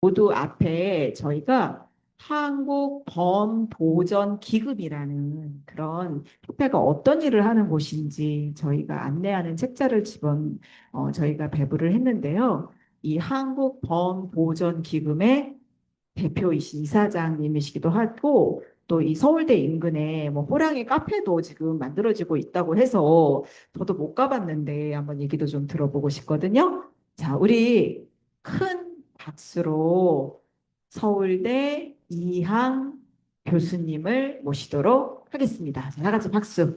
모두 앞에 저희가 한국범보전기금이라는 그런 협회가 어떤 일을 하는 곳인지 저희가 안내하는 책자를 저희가 배부를 했는데요. 이 한국범보전기금의 대표이신 이사장님이시기도 하고 또 이 서울대 인근에 뭐 호랑이 카페도 지금 만들어지고 있다고 해서 저도 못 가봤는데 한번 얘기도 좀 들어보고 싶거든요. 자, 우리 큰 박수로 서울대 이항 교수님을 모시도록 하겠습니다. 자, 다 같이 박수.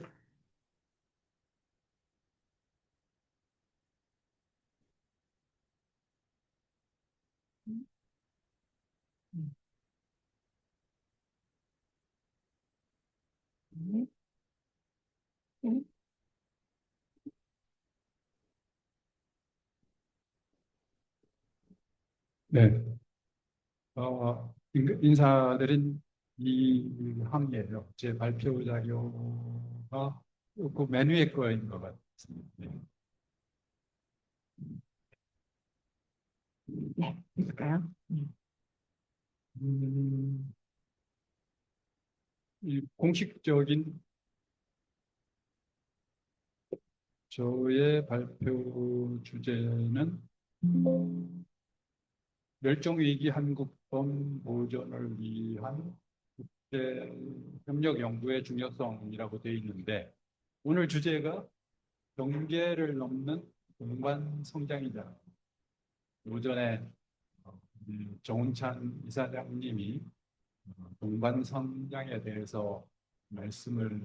네, 인사드린 이항이에요. 제 발표 자료가 그 메뉴에 거 있는 것 같습니다. 네. 네, 있을까요? 음, 이 공식적인 저의 발표 주제는 멸종위기 한국범 보존을 위한 국제 협력 연구의 중요성이라고 되어 있는데 오늘 주제가 경계를 넘는 공간 성장이다. 오전에 정운찬 이사장님이 동반 성장에 대해서 말씀을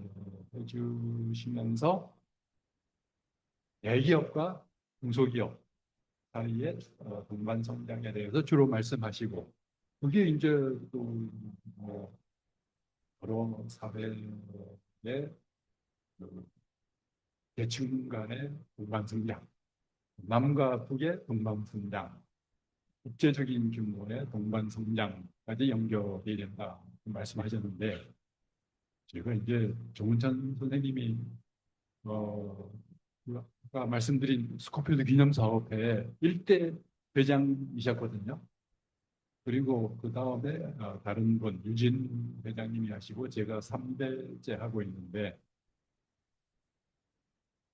해주시면서 대기업과 중소기업 사이의 동반 성장에 대해서 주로 말씀하시고 그게 이제 또뭐 여러 사회의 그 계층 간의 동반 성장, 남과 북의 동반 성장, 국제적인 규모의 동반 성장까지 연결이 된다 말씀하셨는데 제가 이제 정운찬 선생님이 어, 아까 말씀드린 스코필드 기념 사업회 1대 회장이셨거든요. 그리고 그 다음에 다른 분 유진 회장님이 하시고 제가 3대째 하고 있는데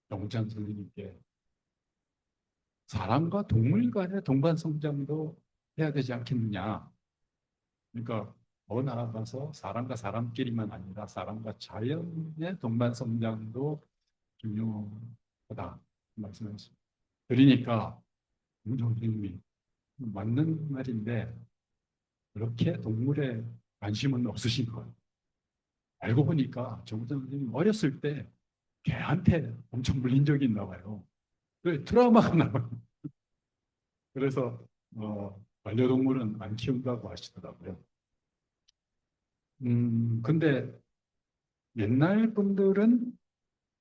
정운찬 선생님께 사람과 동물 간의 동반 성장도 해야 되지 않겠느냐. 그러니까 더 나아가서 사람과 사람끼리만 아니라 사람과 자연의 동반 성장도 중요하다 말씀하셨습니다. 그러니까 선생님이 맞는 말인데 그렇게 동물에 관심은 없으신 거예요. 알고 보니까 정우성 선생님 어렸을 때 개한테 엄청 물린 적이 있나 봐요. 그 트라우마가 나요. 그래서 반려동물은 안 키운다고 하시더라고요. 근데 옛날 분들은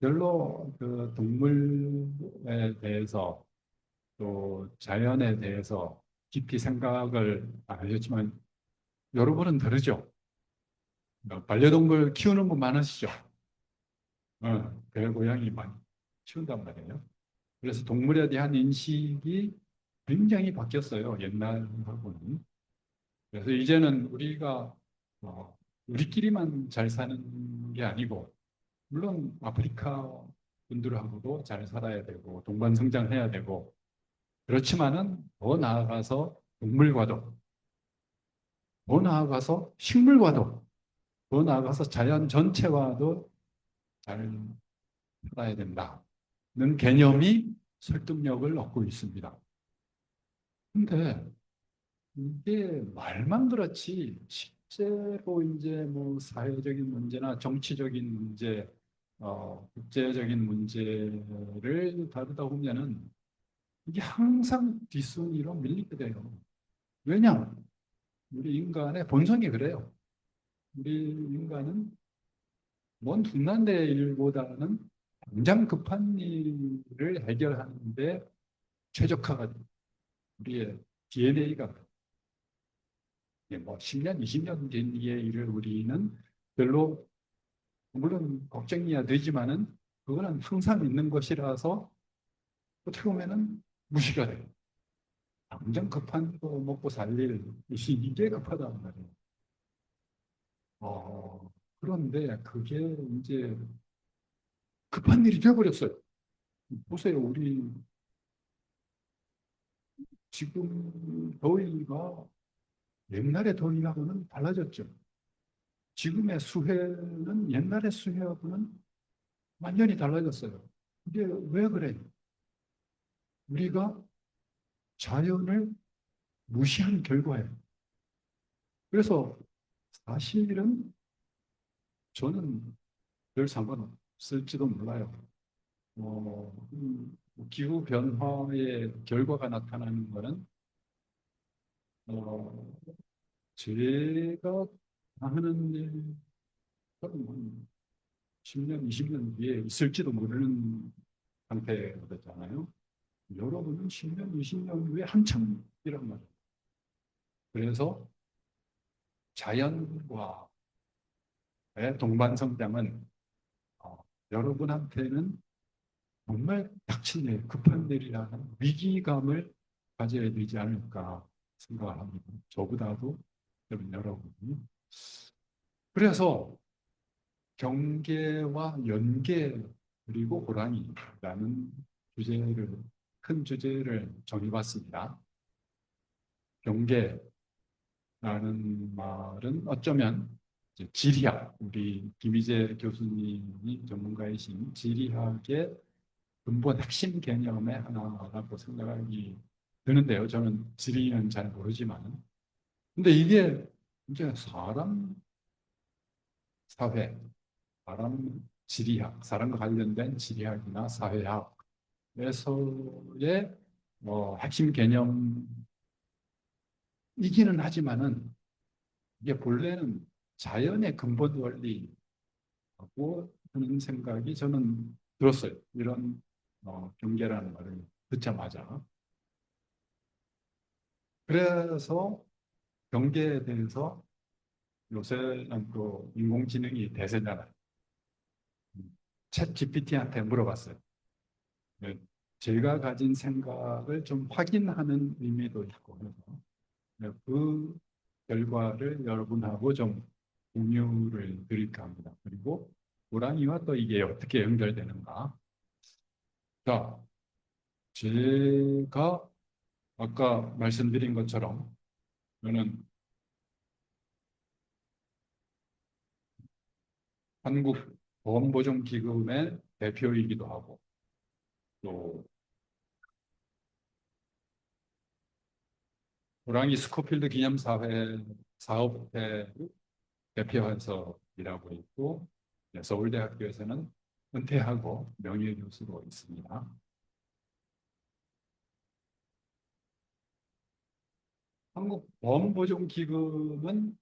별로 그 동물에 대해서 또 자연에 대해서 깊이 생각을 안 하셨지만 여러분은 다르죠. 반려동물 키우는 분 많으시죠. 배 고양이 많이 키운단 말이에요. 그래서 동물에 대한 인식이 굉장히 바뀌었어요. 옛날하고는. 그래서 이제는 우리가 우리끼리만 잘 사는 게 아니고 물론 아프리카 분들하고도 잘 살아야 되고 동반 성장해야 되고 그렇지만은 더 나아가서 동물과도 더 나아가서 식물과도 더 나아가서 자연 전체와도 잘 살아야 된다는 개념이 설득력을 얻고 있습니다. 근데 이게 말만 그렇지 실제로 이제 뭐 사회적인 문제나 정치적인 문제, 국제적인 문제를 다루다 보면은 이게 항상 뒷순위로 밀리게 돼요. 왜냐? 우리 인간의 본성이 그래요. 우리 인간은 먼 둔한대 일보다는 당장 급한 일을 해결하는데 최적화가 돼요. 우리의 DNA가 뭐 10년, 20년 된 뒤의 일을 우리는 별로 물론 걱정이야 되지만은 그거는 항상 있는 것이라서 어떻게 보면은 무시가 돼요. 당장 급한 거 먹고 살 일, 이게 급하단 말이에요. 그런데 그게 이제 급한 일이 되어버렸어요. 보세요, 우리 지금 더위가 옛날의 더위하고는 달라졌죠. 지금의 수해는 옛날의 수해하고는 완전히 달라졌어요. 이게 왜 그래요? 우리가 자연을 무시한 결과예요. 그래서 사실은 저는 별 상관없을지도 몰라요. 기후 변화의 결과가 나타나는 것은 어, 제가 하는 일은 한 10년, 20년 뒤에 있을지도 모르는 상태거든요. 여러분은 10년, 20년 후에 한참 이란 말이에요. 그래서 자연과의 동반성장은 여러분한테는 정말 닥친 일, 급한 일이라는 위기감을 가져야 되지 않을까 생각을 합니다. 저보다도 여러분이. 그래서 경계와 연계 그리고 호랑이라는 주제를 큰 주제를 정해봤습니다. 경계라는 말은 어쩌면 이제 지리학, 우리 김희재 교수님이 전문가이신 지리학의 근본 핵심 개념의 하나라고 생각이 드는데요. 저는 지리는 잘 모르지만. 근데 이게 이제 사람 사회, 사람 지리학, 사람과 관련된 지리학이나 사회학에서의 핵심 개념이기는 하지만은 이게 본래는 자연의 근본 원리하고 하는 생각이 저는 들었어요. 이런 경계라는 말을 듣자마자. 그래서 경계에 대해서 요새는 또 인공지능이 대세잖아요. 챗 GPT한테 물어봤어요. 네, 제가 가진 생각을 좀 확인하는 의미도 있고 해서 네, 그 결과를 여러분하고 좀 공유를 드릴까 합니다. 그리고 호랑이와 또 이게 어떻게 연결되는가. 자, 제가 아까 말씀드린 것처럼 저는 한국보건보존기금의 대표이기도 하고 또 호랑이 스코필드 기념사회 사업회 대표해서 일하고 있고 네, 서울대학교에서는 은퇴하고 명예교수로 있습니다. 한국보험보존기금은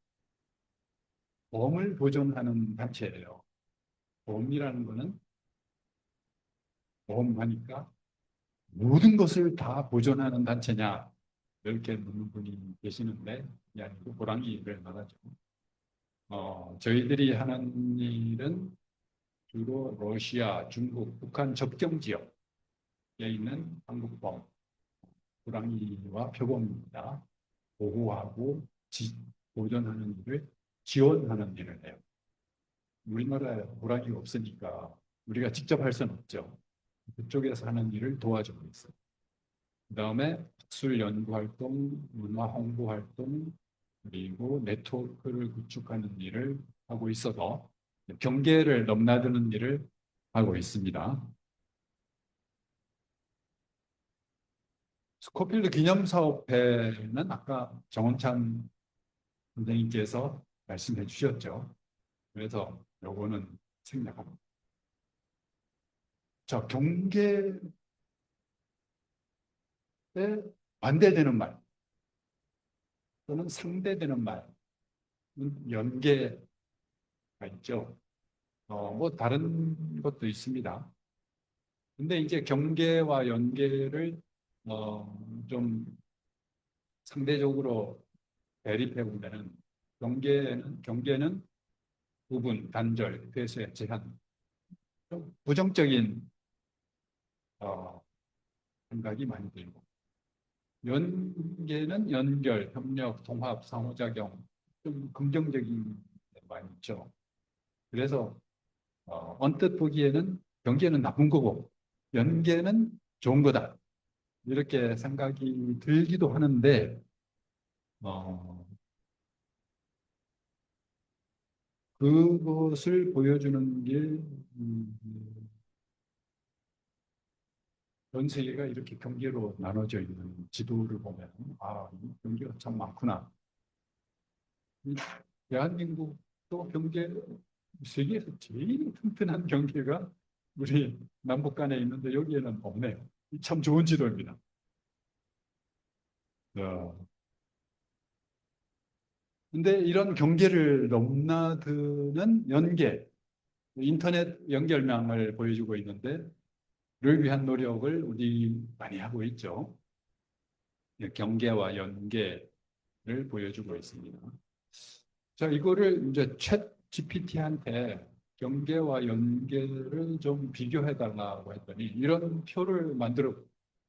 보험을 보존하는 단체예요. 보험이라는 것은 보험하니까 모든 것을 다 보존하는 단체냐 이렇게 묻는 분이 계시는데 이 아니고 호랑이를 말하죠. 저희들이 하는 일은 주로 러시아, 중국, 북한 접경 지역에 있는 한국보험 호랑이와 표범입니다. 보호하고 보존하는 일을 지원하는 일을 해요. 우리나라에 호랑이가 없으니까 우리가 직접 할 수는 없죠. 그쪽에서 하는 일을 도와주고 있어요. 그 다음에 학술 연구 활동, 문화 홍보 활동, 그리고 네트워크를 구축하는 일을 하고 있어서 경계를 넘나드는 일을 하고 있습니다. 스코필드 기념사업회는 아까 정원찬 선생님께서 말씀해 주셨죠. 그래서 요거는 생략합니다. 자, 경계에 반대되는 말 또는 상대되는 말은 연계가 있죠. 뭐 다른 것도 있습니다. 근데 이제 경계와 연계를 좀 상대적으로 대립해 보면은 경계는 구분, 단절, 폐쇄, 제한 좀 부정적인 어, 생각이 많이 들고 연계는 연결, 협력, 통합, 상호작용 좀 긍정적인 게 많이 있죠. 그래서 언뜻 보기에는 경계는 나쁜 거고 연계는 좋은 거다. 이렇게 생각이 들기도 하는데 어, 그것을 보여주는 게 전 세계가 이렇게 경계로 나눠져 있는 지도를 보면 이 경계가 참 많구나. 이 대한민국도 경계 세계에서 제일 튼튼한 경계가 우리 남북 간에 있는데 여기에는 없네요. 참 좋은 지도입니다. 어, 근데 이런 경계를 넘나드는 연계, 인터넷 연결망을 보여주고 있는데, 를 위한 노력을 우리 많이 하고 있죠. 경계와 연계를 보여주고 있습니다. 자, 이거를 이제 챗 GPT한테 경계와 연계를 좀 비교해 달라고 했더니 이런 표를 만들어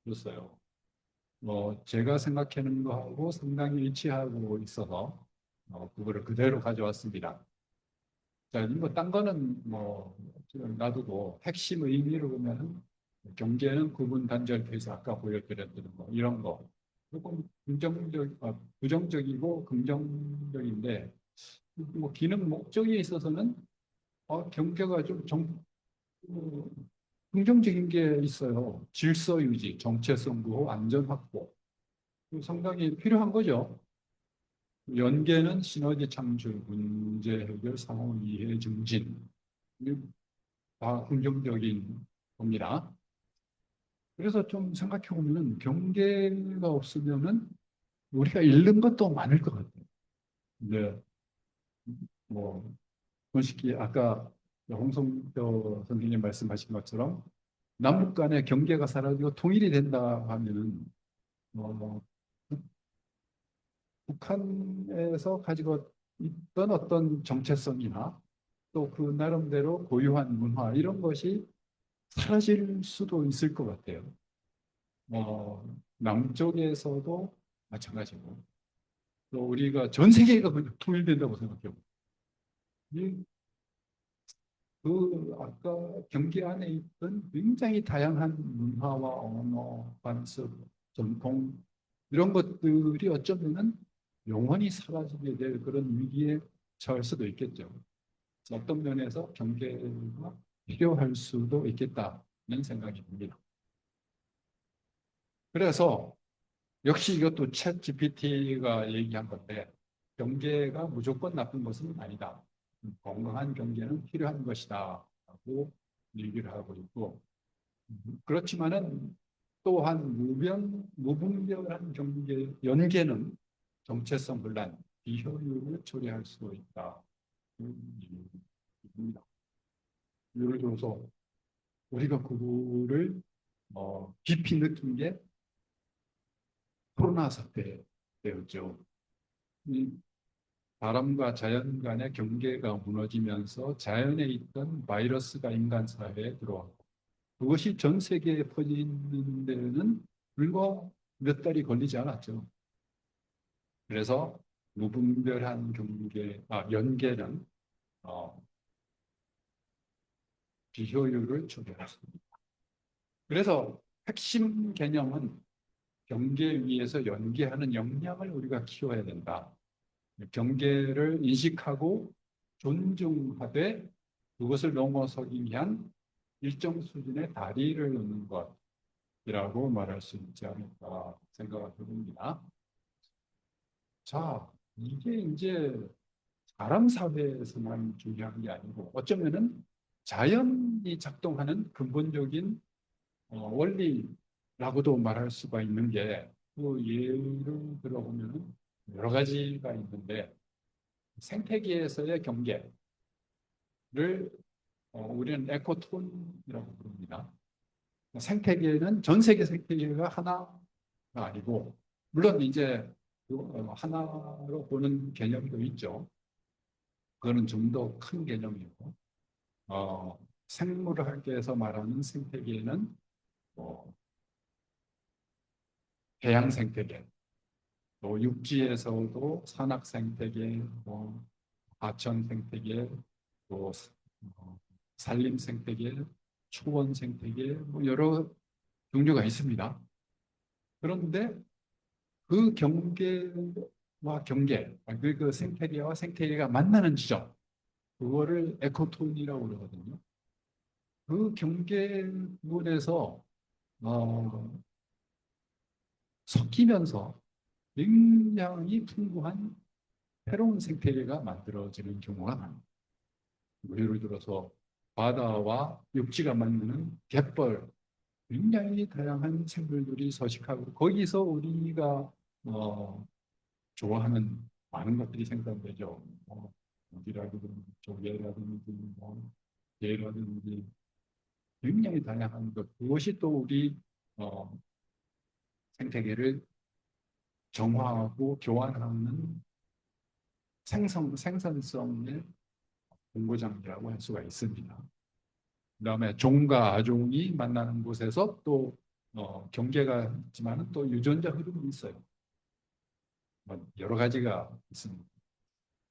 줬어요. 제가 생각하는 거하고 상당히 일치하고 있어서 그거를 그대로 가져왔습니다. 자, 딴 거는 지금 놔두고 핵심 의미로 보면은 경계는 구분 단절해서 아까 보여드렸던 거 이런 거 조금 부정적이고 긍정적인데 기능 목적에 있어서는 경계가 어, 긍정적인 게 있어요. 질서 유지, 정체성 구호, 안전 확보 상당히 필요한 거죠. 연계는 시너지 창출, 문제 해결, 상호 이해 증진. 이게 다 긍정적인 겁니다. 그래서 좀 생각해 보면 경계가 없으면은 우리가 잃는 것도 많을 것 같아요. 네, 뭐 솔직히 아까 홍성표 선생님 말씀하신 것처럼 남북 간의 경계가 사라지고 통일이 된다 하면은 뭐 북한에서 가지고 있던 어떤 정체성이나 또 그 나름대로 고유한 문화 이런 것이 사라질 수도 있을 것 같아요. 남쪽에서도 마찬가지고 또 우리가 전 세계가 그냥 통일된다고 생각해요. 아까 경계 안에 있던 굉장히 다양한 문화와 언어, 관습, 전통 이런 것들이 어쩌면은 영원히 사라지게 될 그런 위기에 처할 수도 있겠죠. 어떤 면에서 경계가 필요할 수도 있겠다는 생각이 듭니다. 그래서 역시 이것도 챗 GPT가 얘기한 건데 경계가 무조건 나쁜 것은 아니다. 건강한 경계는 필요한 것이다. 라고 얘기를 하고 있고 그렇지만은 또한 무분별한 경계, 연계는 정체성 분란, 비효율을 초래할 수 있다. 얘기입니다. 예를 들어서 우리가 그거를 깊이 느낀 게 코로나 사태 때였죠. 이 사람과 자연 간의 경계가 무너지면서 자연에 있던 바이러스가 인간 사회에 들어왔고 그것이 전 세계에 퍼지는 데는 불과 몇 달이 걸리지 않았죠. 그래서 무분별한 연계는 어, 비효율을 초래했습니다. 그래서 핵심 개념은 경계 위에서 연계하는 역량을 우리가 키워야 된다. 경계를 인식하고 존중하되 그것을 넘어서기 위한 일정 수준의 다리를 놓는 것이라고 말할 수 있지 않을까 생각을 해봅니다. 자, 이게 이제 사람 사회에서만 중요한 게 아니고 어쩌면은 자연이 작동하는 근본적인 원리라고도 말할 수가 있는 게 그 예를 들어보면 여러 가지가 있는데 생태계에서의 경계를 우리는 에코톤이라고 부릅니다. 생태계는 전 세계 생태계가 하나가 아니고 물론 이제 하나로 보는 개념도 있죠. 그거는 좀 더 큰 개념이고 생물학에서 말하는 생태계는 뭐 해양 생태계, 또 육지에서도 산악 생태계, 뭐 하천 생태계, 또 산림 생태계, 초원 생태계, 뭐 여러 종류가 있습니다. 그런데 그 경계와 경계, 그 생태계와 생태계가 만나는 지점, 그거를 에코톤이라고 그러거든요. 그 경계 부분에서 섞이면서 굉장히 풍부한 새로운 생태계가 만들어지는 경우가 많습니다. 뭐 예를 들어서 바다와 육지가 만드는 갯벌, 굉장히 다양한 생물들이 서식하고 거기서 우리가 좋아하는 많은 것들이 생산되죠. 고기라든지 조개라든지 게라든지 굉장히 다양한 것. 그것이 또 우리 어, 생태계를 정화하고 교환하는 생산성의 공고장비라고 할 수가 있습니다. 그다음에 종과 아종이 만나는 곳에서 또 경계가 있지만 또 유전자 흐름이 있어요. 뭐 여러 가지가 있습니다.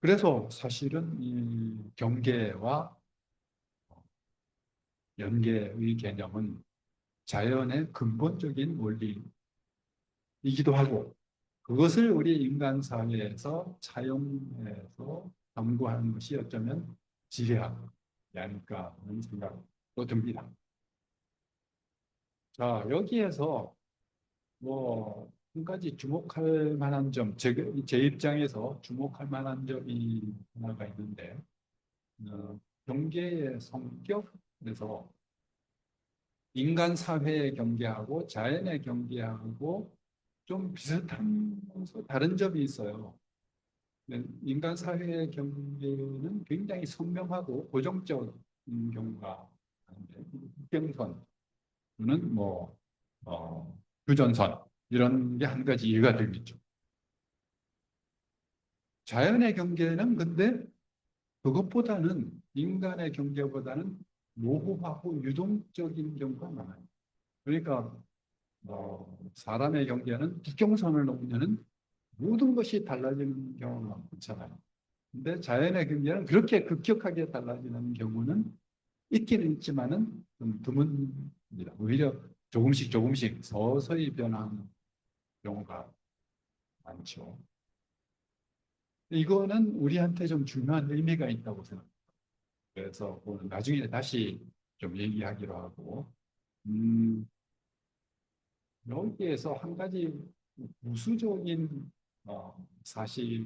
그래서 사실은 이 경계와 연계의 개념은 자연의 근본적인 원리이기도 하고 그것을 우리 인간 사회에서 차용해서 연구하는 것이 어쩌면 지혜학이 아닐까 하는 생각도 듭니다. 자, 여기에서 뭐 한 가지 주목할 만한 점, 제 입장에서 주목할 만한 점이 하나가 있는데 경계의 성격에서 인간 사회의 경계하고 자연의 경계하고 좀 비슷하면서 다른 점이 있어요. 인간 사회의 경계는 굉장히 선명하고 고정적인 경우가 많은데, 국경선은 뭐, 휴전선, 이런 게 한 가지 이해가 되겠죠. 자연의 경계는 근데 그것보다는 인간의 경계보다는 모호하고 유동적인 경우가 많아요. 그러니까 사람의 경계는 국경선을 넘으면 모든 것이 달라지는 경우가 많잖아요. 근데 자연의 경계는 그렇게 급격하게 달라지는 경우는 있기는 있지만은 좀 드뭅니다. 오히려 조금씩 조금씩 서서히 변하는 경우가 많죠. 이거는 우리한테 좀 중요한 의미가 있다고 생각합니다. 그래서 오늘 나중에 다시 좀 얘기하기로 하고, 음, 여기에서 한 가지 부수적인 사실이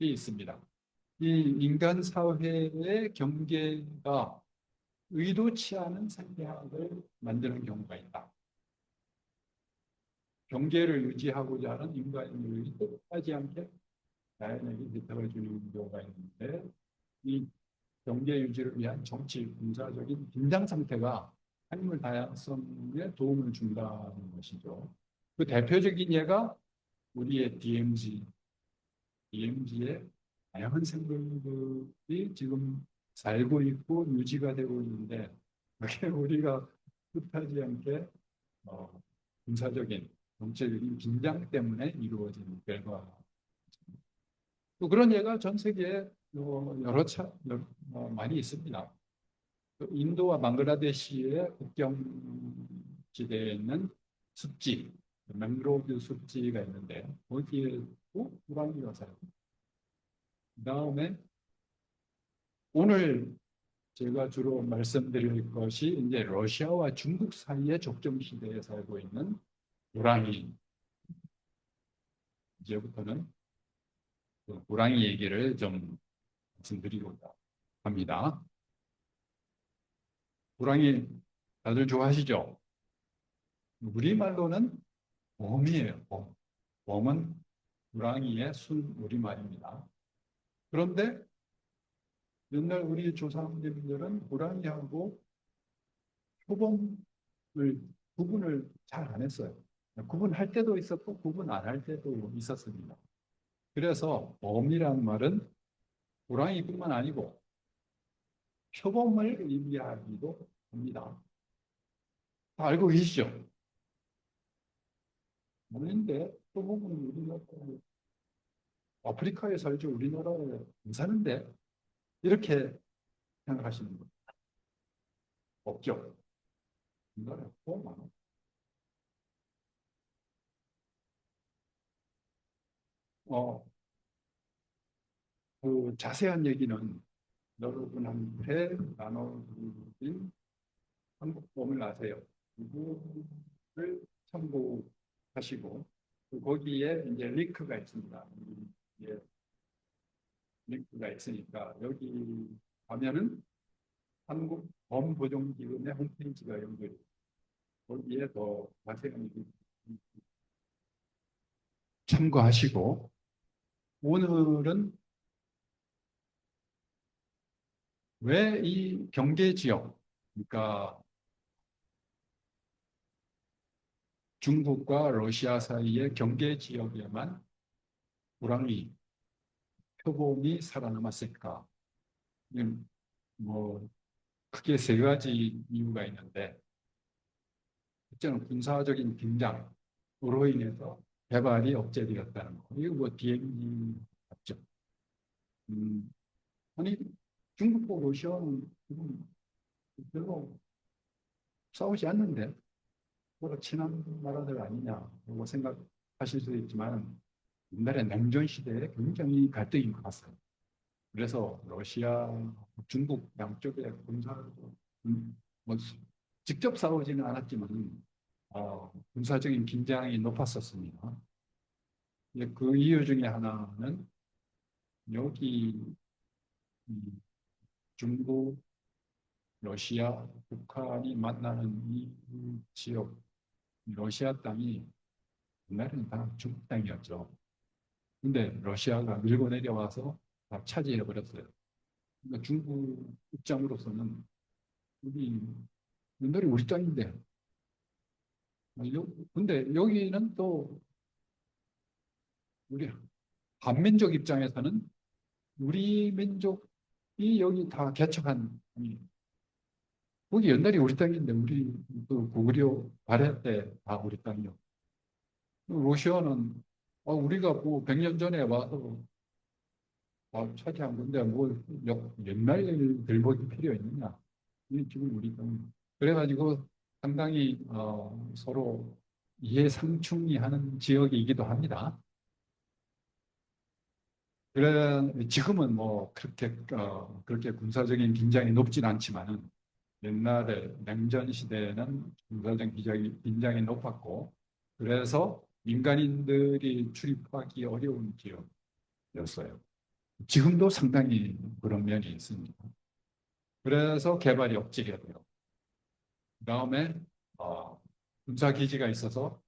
있습니다. 이 인간 사회의 경계가 의도치 않은 생태학을 만드는 경우가 있다. 경계를 유지하고자 하는 인간의 뜻하지 않게 자연에게 비탁을 주는 경우가 있는데 이 경계 유지를 위한 정치, 군사적인 긴장 상태가 생물 다양성에 도움을 준다는 것이죠. 그 대표적인 예가 우리의 DMZ의 다양한 생물들이 지금 살고 있고 유지가 되고 있는데 그게 우리가 뜻하지 않게 군사적인 정치적인 긴장 때문에 이루어진 결과. 또 그런 예가 전 세계에 여러 많이 있습니다. 인도와 방글라데시의 국경지대에 있는 습지, 맹그로브 습지가 있는데 거기에도 호랑이가 살고 그다음에 오늘 제가 주로 말씀드릴 것이 이제 러시아와 중국 사이의 적정 시대에 살고 있는 호랑이. 이제부터는 그 호랑이 얘기를 좀 말씀드리고자 합니다. 호랑이 다들 좋아하시죠? 우리말로는 웜이에요. 웜. 웜은 호랑이의 순 우리말입니다. 그런데 옛날 우리 조상님들은 호랑이하고 표범을 구분을 잘 안 했어요. 구분할 때도 있었고 구분 안 할 때도 있었습니다. 그래서 웜이란 말은 호랑이뿐만 아니고 표범을 의미하기도 합니다. 다 알고 계시죠? 아닌데 또 보면 우리나라 아프리카에 살죠. 우리나라에 안 사는데 이렇게 생각하시는 분 없죠. 우리나라에 또 많아. 어, 그 자세한 얘기는 여러분한테 나눠드린 한국법을 아세요. 이거를 참고하시고 거기에 이제 링크가 있습니다. 예, 링크가 있으니까 여기 가면은 한국 범보존기금의 홈페이지가 연결이 거기에 더 자세한 얘기 참고하시고 오늘은 왜 이 경계 지역, 그러니까 중국과 러시아 사이의 경계 지역에만 호랑이 표범이 살아남았을까? 뭐 크게 세 가지 이유가 있는데 첫째는 군사적인 긴장으로 인해서 개발이 억제되었다는 거. 이거 뭐 비행기 맞죠? 음, 아니 중국과 러시아는 지금 별로 싸우지 않는데 서로 친한 나라들 아니냐고 생각하실 수도 있지만 옛날에 냉전 시대에 굉장히 갈등이 많았어요. 그래서 러시아, 중국 양쪽의 군사도 뭐 직접 싸우지는 않았지만 군사적인 긴장이 높았었습니다. 이제 그 이유 중에 하나는 여기 중국, 러시아, 북한이 만나는 이 지역, 러시아 땅이 옛날에는 다 중국 땅이었죠. 근데 러시아가 밀고 내려와서 다 차지해 버렸어요. 그러니까 중국 입장으로서는 여기 옛날에 우리 땅인데 근데 여기는 또 우리 한민족 입장에서는 우리 민족이 여기 다 개척한 거기 옛날에 우리 땅인데 우리 그 고구려 발해 때 다 우리 땅이요. 러시아는 우리가 뭐 100년 전에 와서 차지한 건데 뭐 옛날 일을 들먹일 필요 있느냐. 이 지금 우리 땅. 그래가지고 상당히 서로 이해상충이하는 지역이기도 합니다. 그래 지금은 뭐 그렇게 군사적인 긴장이 높진 않지만은 옛날에 냉전 시대에는 군사적 긴장이 높았고 그래서 민간인들이 출입하기 어려운 지역이었어요. 지금도 상당히 그런 면이 있습니다. 그래서 개발이 억제가 돼요. 그다음에 군사 기지가 있어서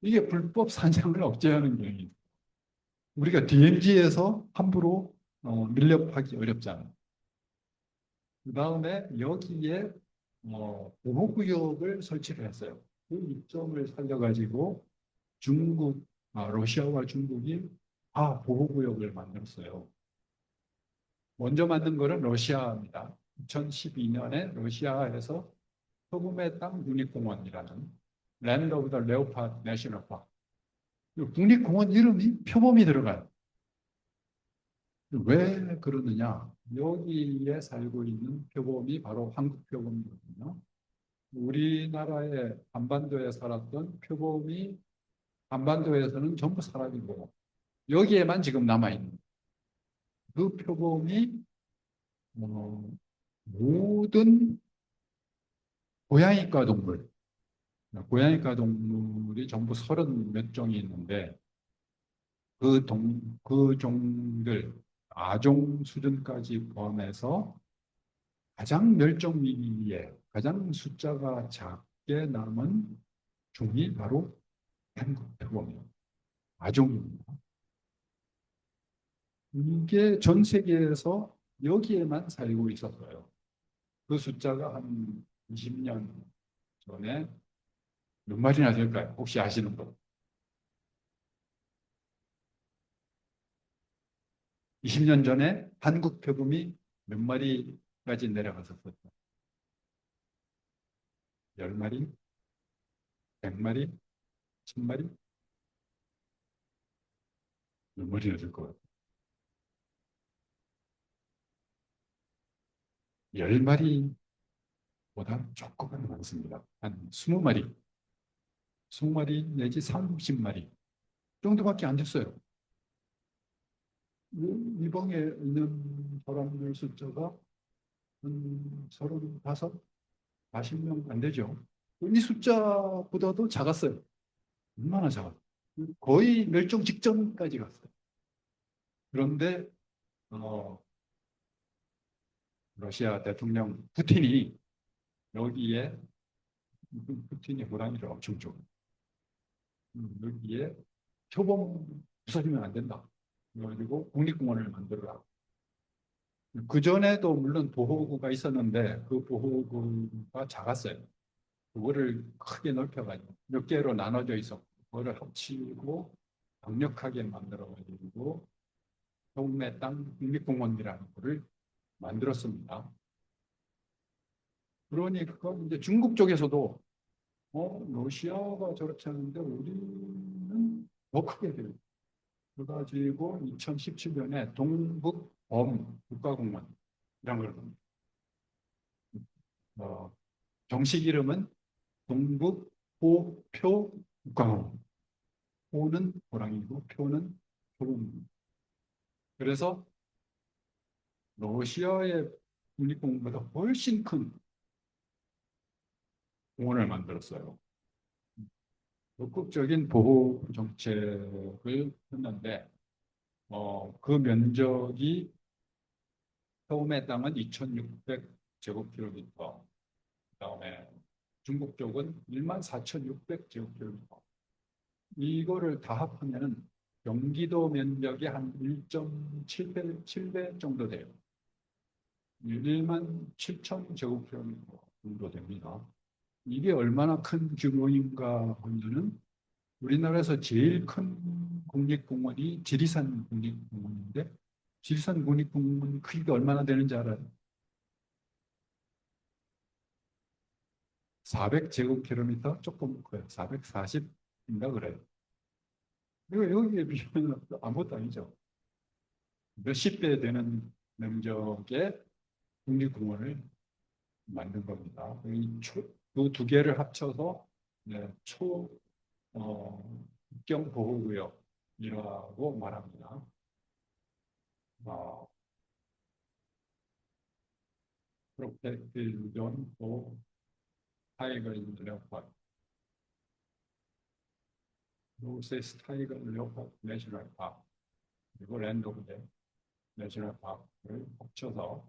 이게 불법 사냥을 억제하는 경우입니다. 우리가 DMZ에서 함부로 밀렵하기 어렵잖아요. 그 다음에 여기에 보호구역을 설치를 했어요. 그 이점을 살려가지고 러시아와 중국이 보호구역을 만들었어요. 먼저 만든 거는 러시아입니다. 2012년에 러시아에서 소금의 땅 국립공원이라는 랜드 오브 더 레오파드 내셔널 파크. 국립공원 이름이 표범이 들어가요. 왜 그러느냐? 여기에 살고 있는 표범이 바로 한국 표범이거든요. 우리나라의 한반도에 살았던 표범이 한반도에서는 전부 사라지고 여기에만 지금 남아있는 그 표범이 모든 고양이과 동물, 고양이과 동물이 전부 30 몇 종이 있는데 그 종들 아종 수준까지 포함해서 가장 멸종 위기에 가장 숫자가 작게 남은 종이 바로 한국표범이에요. 아종입니다. 이게 전 세계에서 여기에만 살고 있었어요. 그 숫자가 한 20년 전에 몇 마리나 될까요? 혹시 아시는 분? 20년 전에 한국 표범이 몇 마리까지 내려갔었어요? 10마리? 100마리? 1000마리? 눈물이 나질 것 같아요. 10마리보다 조금은 많습니다. 한 20마리, 20마리 내지 30마리 정도밖에 안 됐어요. 이 방에 있는 사람들 숫자가 한 35, 40명 안 되죠. 이 숫자보다도 작았어요. 얼마나 작았어요. 거의 멸종 직전까지 갔어요. 그런데 어, 러시아 대통령 푸틴이 여기에 푸틴이 호랑이를 엄청 좋아. 여기에 표범 부서지면 안 된다. 그래가지고 국립공원을 만들어라. 그 전에도 물론 보호구가 있었는데 그 보호구가 작았어요. 그거를 크게 넓혀가지고 몇 개로 나눠져 있었고 그거를 합치고 강력하게 만들어가지고 동네 땅 국립공원이라는 거를 만들었습니다. 그러니까 이제 중국 쪽에서도 러시아가 저렇게 하는데 우리는 더 크게 돼요. 그래가지고 2017년에 동북범 국가공원이라는 걸 어, 정식 이름은 동북호표 국가공원. 호는 호랑이고 표는 표범. 그래서 러시아의 국립공원보다 훨씬 큰 공원을 만들었어요. 적극적인 보호 정책을 했는데 그 면적이 처음에 땅은 2,600제곱킬로미터, 그다음에 중국 쪽은 14,600제곱킬로미터. 이거를 다 합하면은 경기도 면적의 한 1.7배, 7배 정도 돼요. 17,000제곱킬로미터 정도 됩니다. 이게 얼마나 큰 규모인가 하면은 우리나라에서 제일 큰 국립공원이 지리산 국립공원인데 지리산 국립공원 크기가 얼마나 되는지 알아요? 400제곱킬로미터 조금 커요. 440인가 그래요. 이거 여기에 비하면 아무것도 아니죠. 몇십 배 되는 면적의 국립공원을 만든 겁니다. 그두 개를 합쳐서 네, 국경 보호구역이라고 말합니다. 어, 프로텍티드 존 포 타이거 인드 레오파드, 노세스 타이거 레오파드 내셔널 파크, 그리고 랜드 오브 데 내셔널 파크를 합쳐서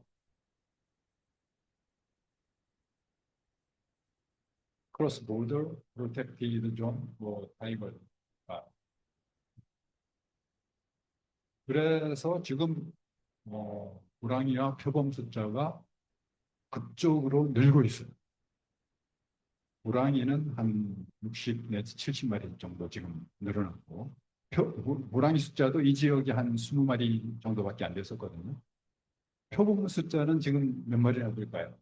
크로스 보더 프로텍티드 존뭐 타이거. 그래서 지금 호랑이와 표범 숫자가 급속으로 늘고 있어요. 호랑이는 한 60 내지 70마리 정도 지금 늘어났고 호랑이 숫자도 이 지역에 한 20마리 정도밖에 안 됐었거든요. 표범 숫자는 지금 몇 마리나 될까요?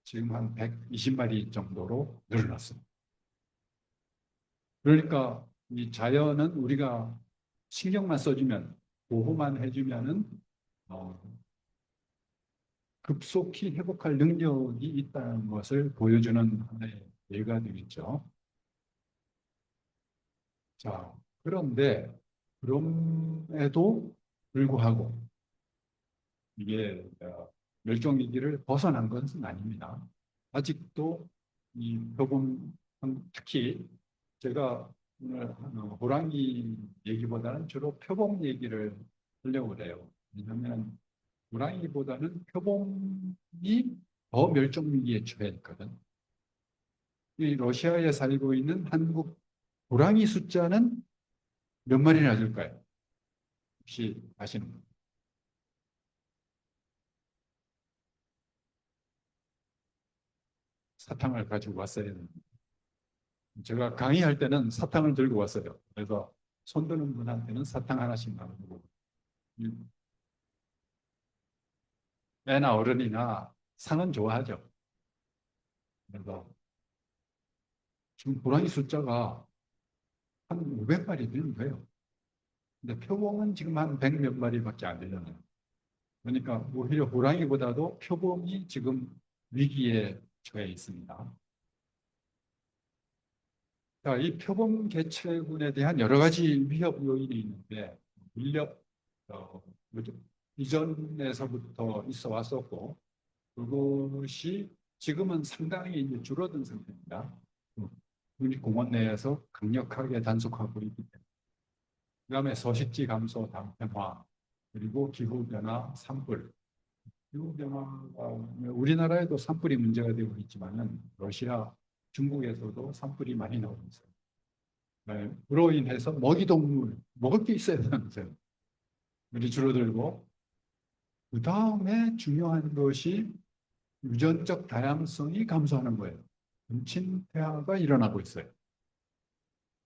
지금 한 120마리 정도로 늘어났습니다. 그러니까 이 자연은 우리가 신경만 써주면 보호만 해주면은 어, 급속히 회복할 능력이 있다는 것을 보여주는 하나의 예가 되겠죠. 자, 그런데 그럼에도 불구하고 이게 멸종 위기를 벗어난 것은 아닙니다. 아직도 이 표범, 특히 제가 오늘 호랑이 얘기보다는 주로 표범 얘기를 하려고 해요. 왜냐하면 호랑이보다는 표범이 더 멸종 위기에 처해 있거든. 이 러시아에 살고 있는 한국 호랑이 숫자는 몇 마리나 될까요? 혹시 아시는 분? 사탕을 가지고 왔어요. 제가 강의할 때는 사탕을 들고 왔어요. 그래서 손드는 분한테는 사탕 하나씩 나누고 애나 어른이나 상은 좋아하죠. 그래서 지금 호랑이 숫자가 한 500마리 되는 거예요. 근데 표범은 지금 한 100 몇 마리밖에 안 되잖아요. 그러니까 오히려 호랑이보다도 표범이 지금 위기에 처해 있습니다. 자, 이 표범 개체군에 대한 여러 가지 위협 요인이 있는데 인력 뭐죠? 이전에서부터 있어 왔었고 그것이 지금은 상당히 이제 줄어든 상태입니다. 국립공원 내에서 강력하게 단속하고 있기 때문에. 그다음에 서식지 감소, 단편화, 그리고 기후변화, 산불. 기후변화가 우리나라에도 산불이 문제가 되고 있지만은 러시아, 중국에서도 산불이 많이 나오고 있어요. 네, 그로 인해서 먹이동물, 먹을 게 있어야 되는데 물이 줄어들고 그 다음에 중요한 것이 유전적 다양성이 감소하는 거예요. 근친퇴화가 일어나고 있어요.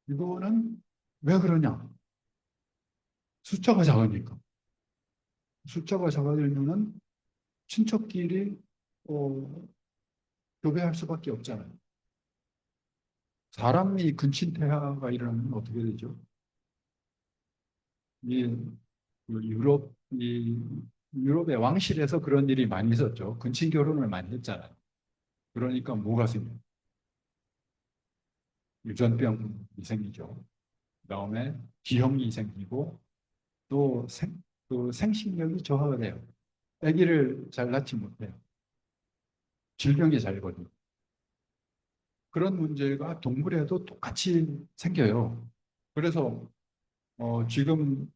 이거는 왜 그러냐? 숫자가 작으니까. 숫자가 작아지면은 친척끼리 교배할 수밖에 없잖아요. 사람이 근친퇴화가 일어나면 어떻게 되죠? 이 유럽의 왕실에서 그런 일이 많이 있었죠. 근친 결혼을 많이 했잖아요. 그러니까 뭐가 생겨요? 유전병이 생기죠. 그다음에 기형이 생기고 또 그 생식력이 저하가 돼요. 아기를 잘 낳지 못해요. 질병이 잘 걸려요. 그런 문제가 동물에도 똑같이 생겨요. 그래서 지금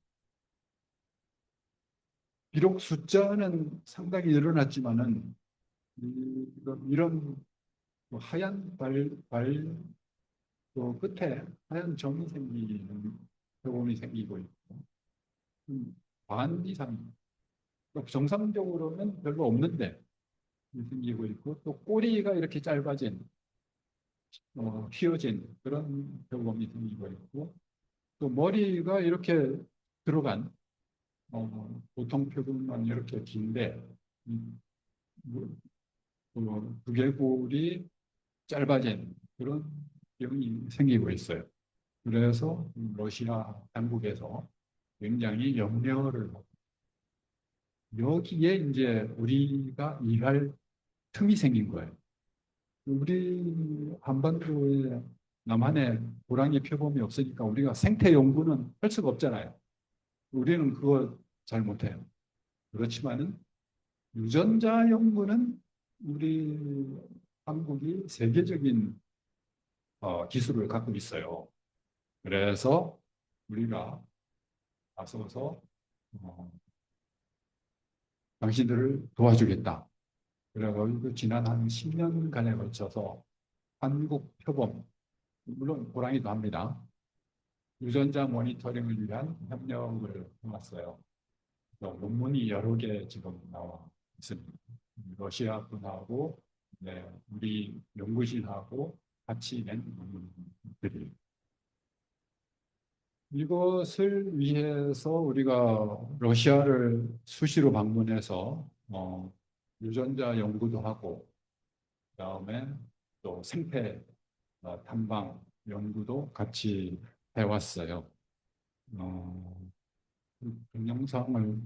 비록 숫자는 상당히 늘어났지만은 이런 뭐 하얀 끝에 하얀 점이 생기는 병원이 생기고 있고 반 이상 정상적으로는 별로 없는데 생기고 있고 또 꼬리가 이렇게 짧아진 휘어진 그런 병원이 생기고 있고 또 머리가 이렇게 들어간 보통 표본만 이렇게 긴데 음, 뭐, 두개골이 짧아진 그런 병이 생기고 있어요. 그래서 러시아 당국에서 굉장히 염려를 하고 여기에 이제 우리가 일할 틈이 생긴 거예요. 우리 한반도에 남한에 호랑이 표범이 없으니까 우리가 생태 연구는 할 수가 없잖아요. 우리는 그거 잘 못해요. 그렇지만은 유전자 연구는 우리 한국이 세계적인 기술을 갖고 있어요. 그래서 우리가 나서서 어, 당신들을 도와주겠다. 그래가지고 지난 한 10년간에 걸쳐서 한국 표범, 물론 호랑이도 합니다. 유전자 모니터링을 위한 협력을 해왔어요. 논문이 여러 개 지금 나와 있습니다. 러시아 분하고 네, 우리 연구실하고 같이 낸 논문들이 이것을 위해서 우리가 러시아를 수시로 방문해서 유전자 연구도 하고 그다음에 또 생태 탐방 연구도 같이 해왔어요. 동영상을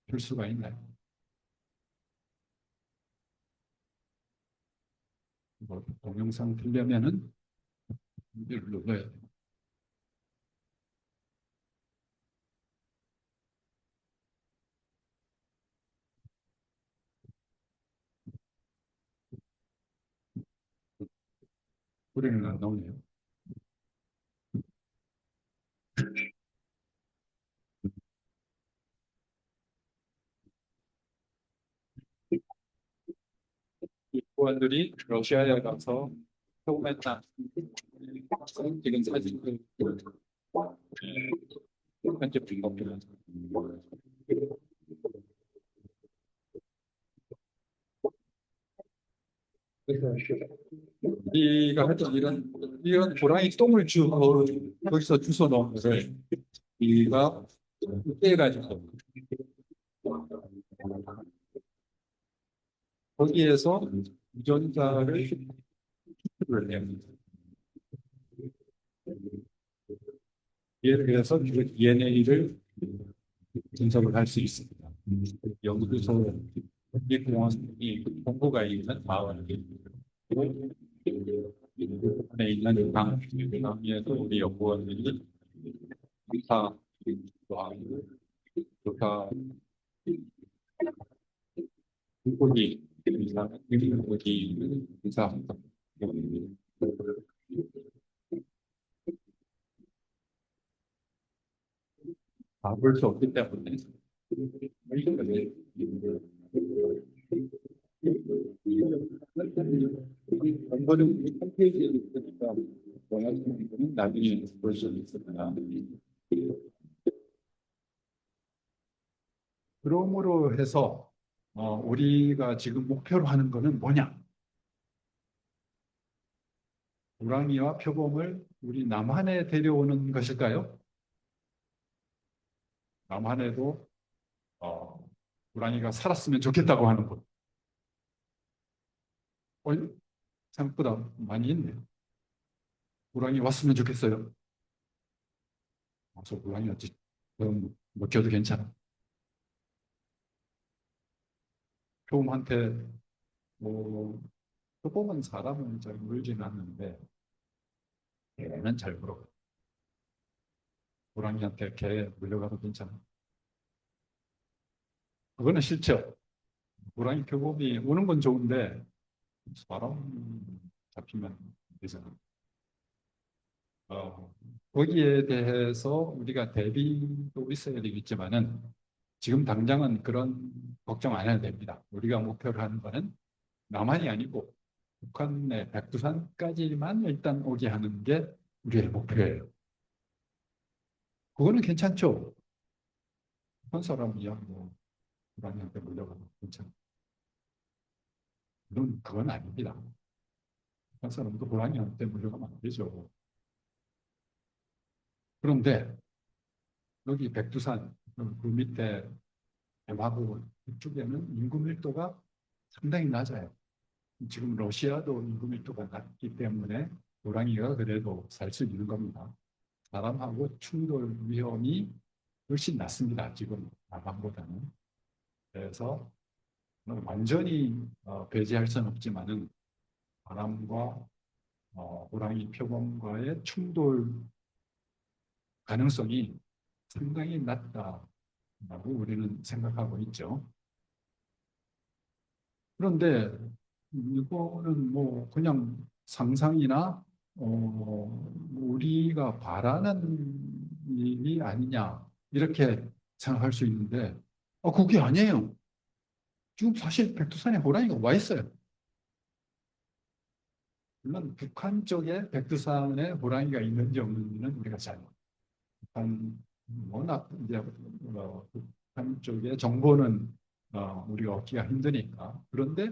볼 수가 있나요? 동영상 보려면은 이걸 눌러야 돼요. 소리는 안 나오네요. 이 부원들이 러시아에 가서 처음에는 지금 사진을 편집한 겁니다. 우리가 했던 이런 고라니 똥을 거기서 주워 넣은 거를 우리가 떼가지고 거기에서 유전자를 추출을 해요. 그래서 그 DNA를 분석을 할 수 있습니다. 여기서 국립공원이 본부가 있는 마을 안에 있는 강에도 우리 연구원들이 조사, 조사, 물고기, 물고기, 조사, 봐볼 수 없기 때문에 정보는 홈페이지에 있으니까 원하시는 분은 나중에 볼 수 있습니다. 그러므로 해서 우리가 지금 목표로 하는 것은 뭐냐? 우랑이와 표범을 우리 남한에 데려오는 것일까요? 남한에도 우랑이가 살았으면 좋겠다고 하는 분. 생각보다 많이 있네. 우랑이 왔으면 좋겠어요. 저 우랑이 왔지. 그럼 먹혀도 괜찮아. 표범한테 뭐 표범은 사람은 잘 물지는 않는데 개는 잘 물어. 우랑이한테 개 물려가도 괜찮아. 그거는 싫죠. 호랑이 표범이 오는 건 좋은데 사람 잡히면 되잖아. 어, 거기에 대해서 우리가 대비도 있어야 되겠지만은 지금 당장은 그런 걱정 안 해도 됩니다. 우리가 목표로 하는 거는 남한이 아니고 북한의 백두산까지만 일단 오게 하는 게 우리의 목표예요. 그거는 괜찮죠. 북한 사람이야 뭐 북한한테 물려가도 괜찮아. 물론 그건 아닙니다. 북한 사람도 고라니한테 물려가면 안 되죠. 그런데 여기 백두산 그 밑에 대마고 이쪽에는 인구 밀도가 상당히 낮아요. 지금 러시아도 인구 밀도가 낮기 때문에 호랑이가 그래도 살 수 있는 겁니다. 사람하고 충돌 위험이 훨씬 낮습니다. 지금 남한보다는. 그래서 완전히 배제할 수는 없지만은 사람과 호랑이 표범과의 충돌 가능성이 상당히 낮다라고 우리는 생각하고 있죠. 그런데 이거는 뭐 그냥 상상이나 우리가 바라는 일이 아니냐 이렇게 생각할 수 있는데 그게 아니에요. 지금 사실 백두산에 호랑이가 와 있어요. 물론 북한 쪽에 백두산에 호랑이가 있는지 없는지는 우리가 잘 북한 워낙 이제 북한 쪽의 정보는 우리가 얻기가 힘드니까. 그런데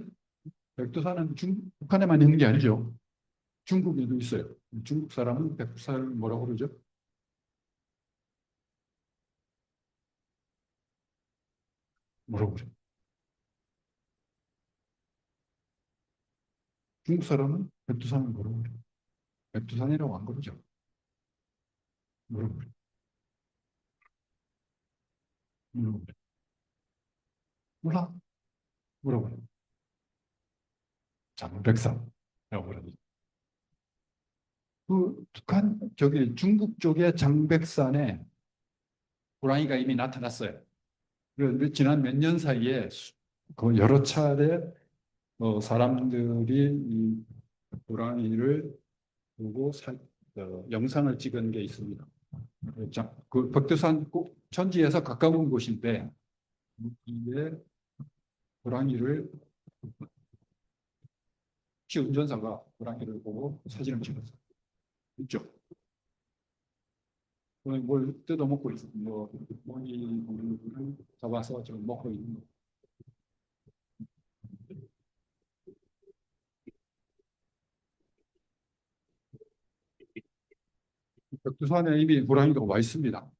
백두산은 북한에만 있는 게 아니죠. 중국에도 있어요. 중국 사람은 백두산을 뭐라고 그러죠? 뭐라고 그래요? 중국 사람은 백두산을 뭐라고 그래요? 백두산이라고 안 그러죠. 뭐라고 그래요? 뭐라고 그래요? 몰라? 뭐라고 그래요? 장백산이라고 그러죠. 그 북한 저기 중국 쪽의 장백산에 호랑이가 이미 나타났어요. 그런데 지난 몇 년 사이에 그 여러 차례 사람들이 이 호랑이를 보고 영상을 찍은 게 있습니다. 그 백두산 꼭 천지에서 가까운 곳인데 이에 호랑이를 혹시 운전사가 호랑이를 보고 사진을 찍었어요. 있죠. 뭘 뜯어먹고 있어. 뭐 모기를 잡아서 지금 먹고 있는 거. 백두산에 이미 호랑이가 와 있습니다.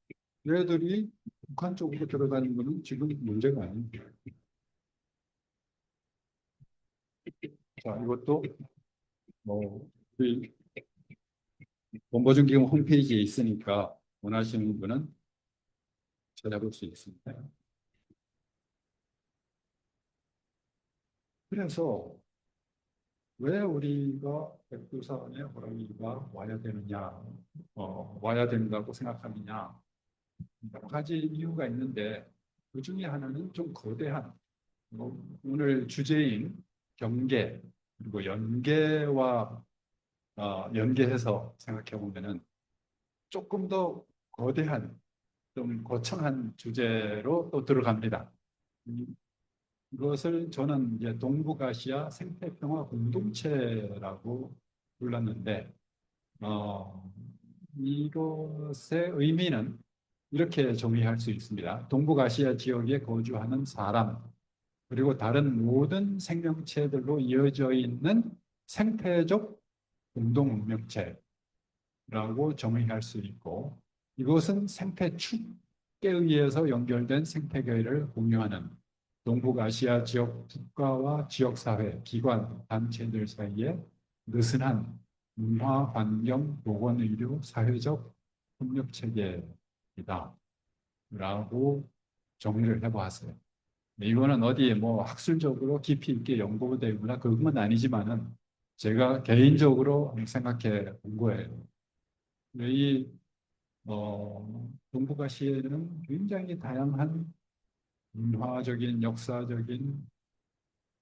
얘들이 북한 쪽으로 들어가는 것은 지금 문제가 아닙니다. 자, 이것도 뭐, 그 원보증기금 홈페이지에 있으니까 원하시는 분은 찾아볼 수 있습니다. 그래서 왜 우리가 백두산에 호랑이가 와야 되느냐, 와야 된다고 생각하느냐, 여러 가지 이유가 있는데 그 중에 하나는 좀 거대한 오늘 주제인 경계 그리고 연계와 연계해서 생각해 보면은 조금 더 거대한 좀 거창한 주제로 또 들어갑니다. 이것을 저는 이제 동북아시아 생태평화 공동체라고 불렀는데 이것의 의미는 이렇게 정의할 수 있습니다. 동북아시아 지역에 거주하는 사람 그리고 다른 모든 생명체들로 이어져 있는 생태적 공동 운명체라고 정의할 수 있고 이것은 생태 축에 의해서 연결된 생태계를 공유하는 동북아시아 지역 국가와 지역사회, 기관, 단체들 사이에 느슨한 문화, 환경, 보건의료, 사회적 협력체계이다 라고 정의를 해보았어요. 이거는 어디에 뭐 학술적으로 깊이 있게 연구되거나 그건 아니지만은 제가 개인적으로 생각해 본 거예요. 이 동북아시아에는 굉장히 다양한 문화적인, 역사적인,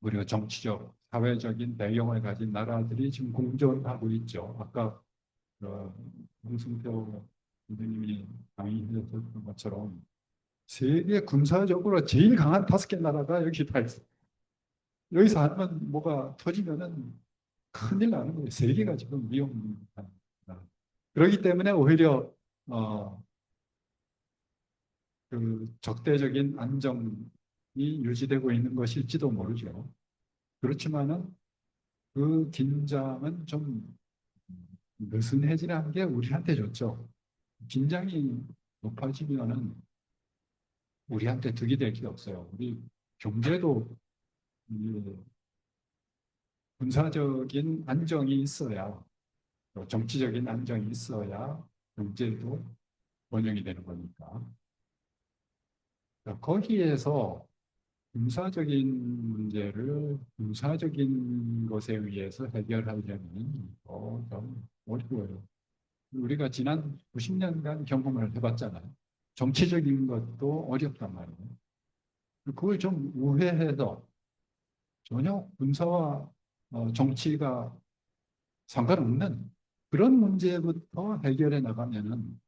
그리고 정치적, 사회적인 배경을 가진 나라들이 지금 공존하고 있죠. 아까 홍승표 선생님이 강의하셨던 것처럼 세계 군사적으로 제일 강한 5개 나라가 여기 다 있어요. 여기서 한번 뭐가 터지면은 큰일 나는 거예요. 세계가 지금 위험한 나라. 그렇기 때문에 오히려 어, 그 적대적인 안정이 유지되고 있는 것일지도 모르죠. 그렇지만은 그 긴장은 좀 느슨해지는 게 우리한테 좋죠. 긴장이 높아지면은 우리한테 득이 될 게 없어요. 우리 경제도 이 군사적인 안정이 있어야 또 정치적인 안정이 있어야 경제도 번영이 되는 거니까. 그러니까 거기에서 군사적인 문제를 군사적인 것에 의해서 해결하려면 좀 어려워요. 우리가 지난 90년간 경험을 해봤잖아요. 정치적인 것도 어렵단 말이에요. 그걸 좀 우회해서 전혀 군사와 정치가 상관없는 그런 문제부터 해결해 나가면은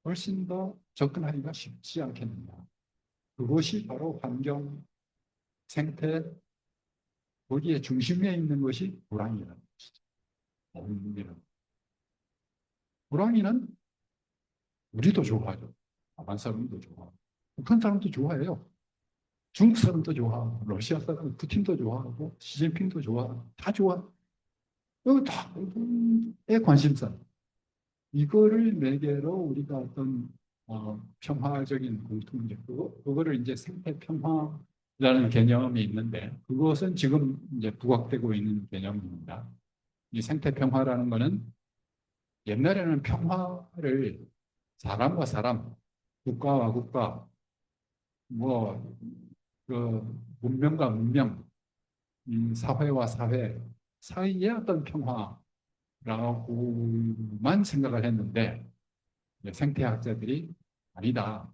훨씬 더 접근하기가 쉽지 않겠느냐. 그것이 바로 환경, 생태, 거기에 중심에 있는 것이 호랑이라는 것이죠. 호랑이는 우리도 좋아하죠. 남한 사람도 좋아하고, 북한 사람도 좋아해요. 중국 사람도 좋아하고, 러시아 사람, 푸틴도 좋아하고, 시진핑도 좋아하고, 다 좋아. 이거 다의 관심사. 이거를 매개로 우리가 어떤 평화적인 공통점, 그거를 이제 생태 평화라는 개념이 있는데, 그것은 지금 이제 부각되고 있는 개념입니다. 이 생태 평화라는 거는 옛날에는 평화를 사람과 사람, 국가와 국가, 뭐, 그, 문명과 문명, 사회와 사회 사이의 어떤 평화라고만 생각을 했는데, 생태학자들이 아니다.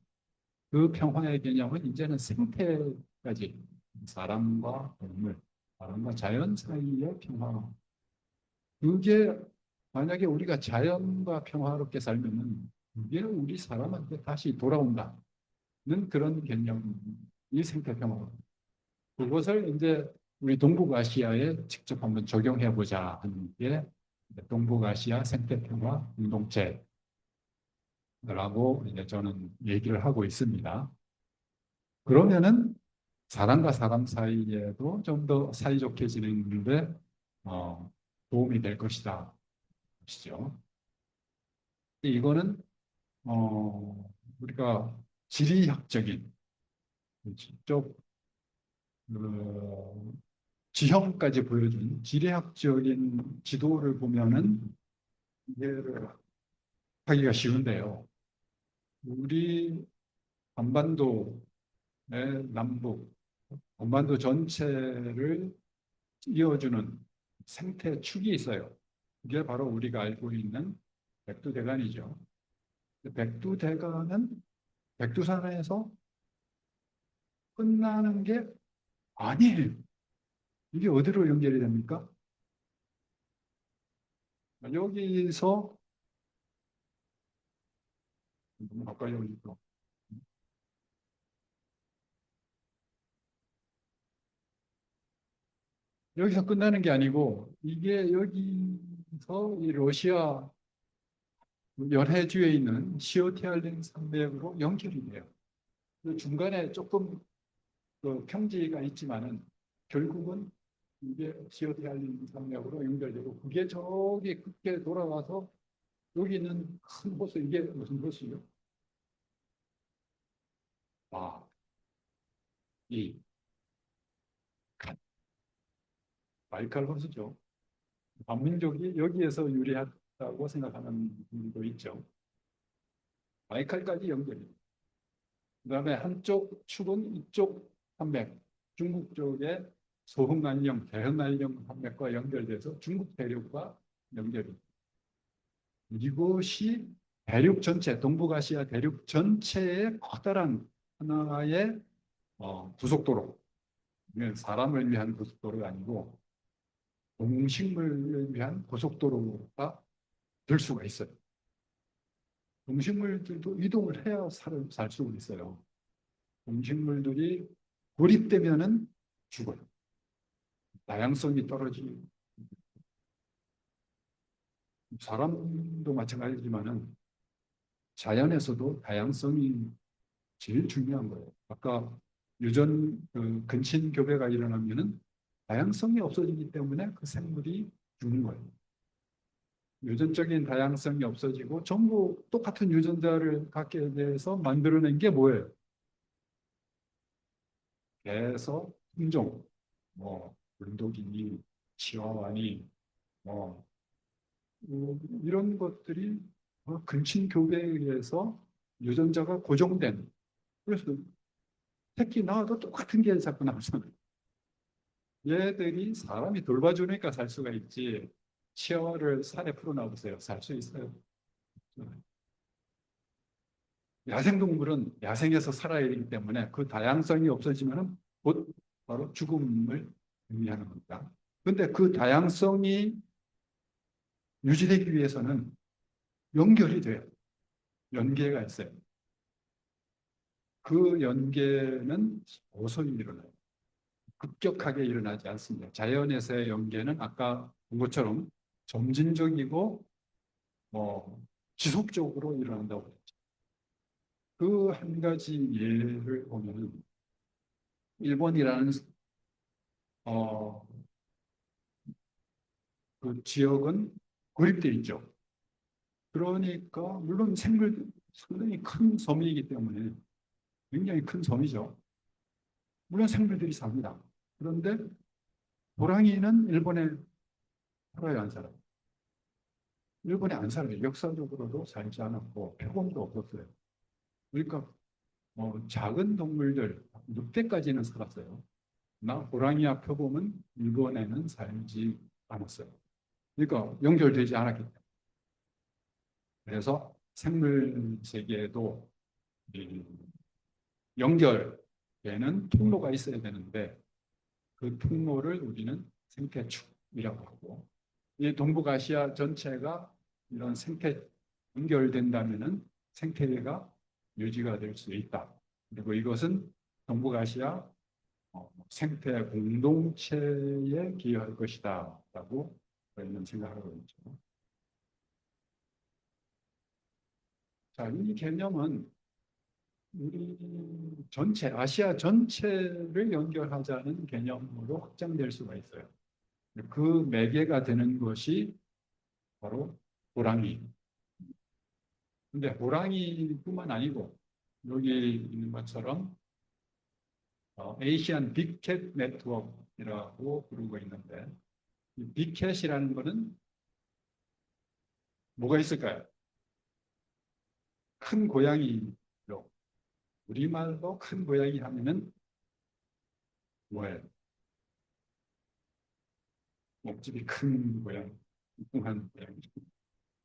그 평화의 개념은 이제는 생태까지, 사람과 동물, 사람과 자연 사이의 평화. 그게 만약에 우리가 자연과 평화롭게 살면은, 그게 우리 사람한테 다시 돌아온다는 그런 개념이 생태평화. 그것을 이제 우리 동북아시아에 직접 한번 적용해 보자 하는 게 동북아시아 생태평화 공동체라고 이제 저는 얘기를 하고 있습니다. 그러면은 사람과 사람 사이에도 좀 더 사이좋게 지내는데 도움이 될 것이다. 보시죠. 이거는 우리가 지리학적인 직접 지형까지 보여준 지리학적인 지도를 보면은 이해를 하기가 쉬운데요. 우리 한반도의 남북, 한반도 전체를 이어주는 생태축이 있어요. 그게 바로 우리가 알고 있는 백두대간이죠. 백두대간은 백두산에서 끝나는 게 아니에요. 이게 어디로 연결이 됩니까? 여기서 너무 가까이 오니까 여기서 끝나는 게 아니고 이게 여기서 이 러시아 연해주에 있는 시오티알린 산맥으로 연결이 돼요. 그 중간에 조금 그 평지가 있지만은 결국은 이게 시오티알린 산맥으로 연결되고 그게 저기 끝에 돌아가서 여기 있는 큰 호수 이게 무슨 호수요? 아, 이 바이칼 호수죠. 반민족이 여기에서 유리하다고 생각하는 분도 있죠. 바이칼까지 연결이. 그다음에 한쪽 축은 이쪽 산맥, 중국 쪽의 소흥안령, 대흥안령 산맥과 연결돼서 중국 대륙과 연결이. 이것이 대륙 전체, 동북아시아 대륙 전체의 커다란 하나의 고속도로. 이건 사람을 위한 고속도로가 아니고 동식물을 위한 고속도로가 될 수가 있어요. 동식물들도 이동을 해야 살 수가 있어요. 동식물들이 고립되면은 죽어요. 다양성이 떨어지고 사람도 마찬가지지만은 자연에서도 다양성이 제일 중요한 거예요. 아까 유전 근친 교배가 일어나면은 다양성이 없어지기 때문에 그 생물이 죽는 거예요. 유전적인 다양성이 없어지고 전부 똑같은 유전자를 갖게 돼서 만들어낸 게 뭐예요? 개에서 품종, 뭐 불독이니 치와와니 뭐 이런 것들이 근친 교배에 의해서 유전자가 고정된 그래서 새끼 낳아도 똑같은 게 자꾸 나오잖아요. 얘들이 사람이 돌봐주니까 살 수가 있지 치아와를 산에 풀어놔보세요. 살 수 있어요. 야생동물은 야생에서 살아야 되기 때문에 그 다양성이 없어지면 곧 바로 죽음을 의미하는 겁니다. 근데 그 다양성이 유지되기 위해서는 연결이 돼요. 연계가 있어요. 그 연계는 서서히 일어나요. 급격하게 일어나지 않습니다. 자연에서의 연계는 아까 본 것처럼 점진적이고 지속적으로 일어난다고 했죠. 그 한 가지 예를 보면 일본이라는 어, 그 지역은 고립돼 있죠. 그러니까 물론 생물 상당히 큰 섬이기 때문에 굉장히 큰 섬이죠. 물론 생물들이 삽니다. 그런데 호랑이는 일본에 살아요, 안 살아요? 일본에 안 살아요. 역사적으로도 살지 않았고 표본도 없었어요. 그러니까 작은 동물들 늑대까지는 살았어요. 나 호랑이와 표범은 일본에는 살지 않았어요. 그러니까 연결되지 않았기 때문에. 그래서 생물 세계에도 이 연결되는 통로가 있어야 되는데 그 통로를 우리는 생태축이라고 하고 이 동북아시아 전체가 이런 생태 연결된다면은 생태계가 유지가 될 수 있다. 그리고 이것은 동북아시아 생태 공동체에 기여할 것이다라고 저희는 생각하고 있죠. 자, 이 개념은 우리 전체, 아시아 전체를 연결하자는 개념으로 확장될 수가 있어요. 그 매개가 되는 것이 바로 호랑이. 근데 호랑이뿐만 아니고 여기 있는 것처럼 에이시안 빅캣 네트워크라고 부르고 있는데 이 빅캣이라는 것은 뭐가 있을까요? 큰 고양이로, 우리말로 큰 고양이 하면은 뭐예요? 몸집이 큰 고양이, 뚱뚱한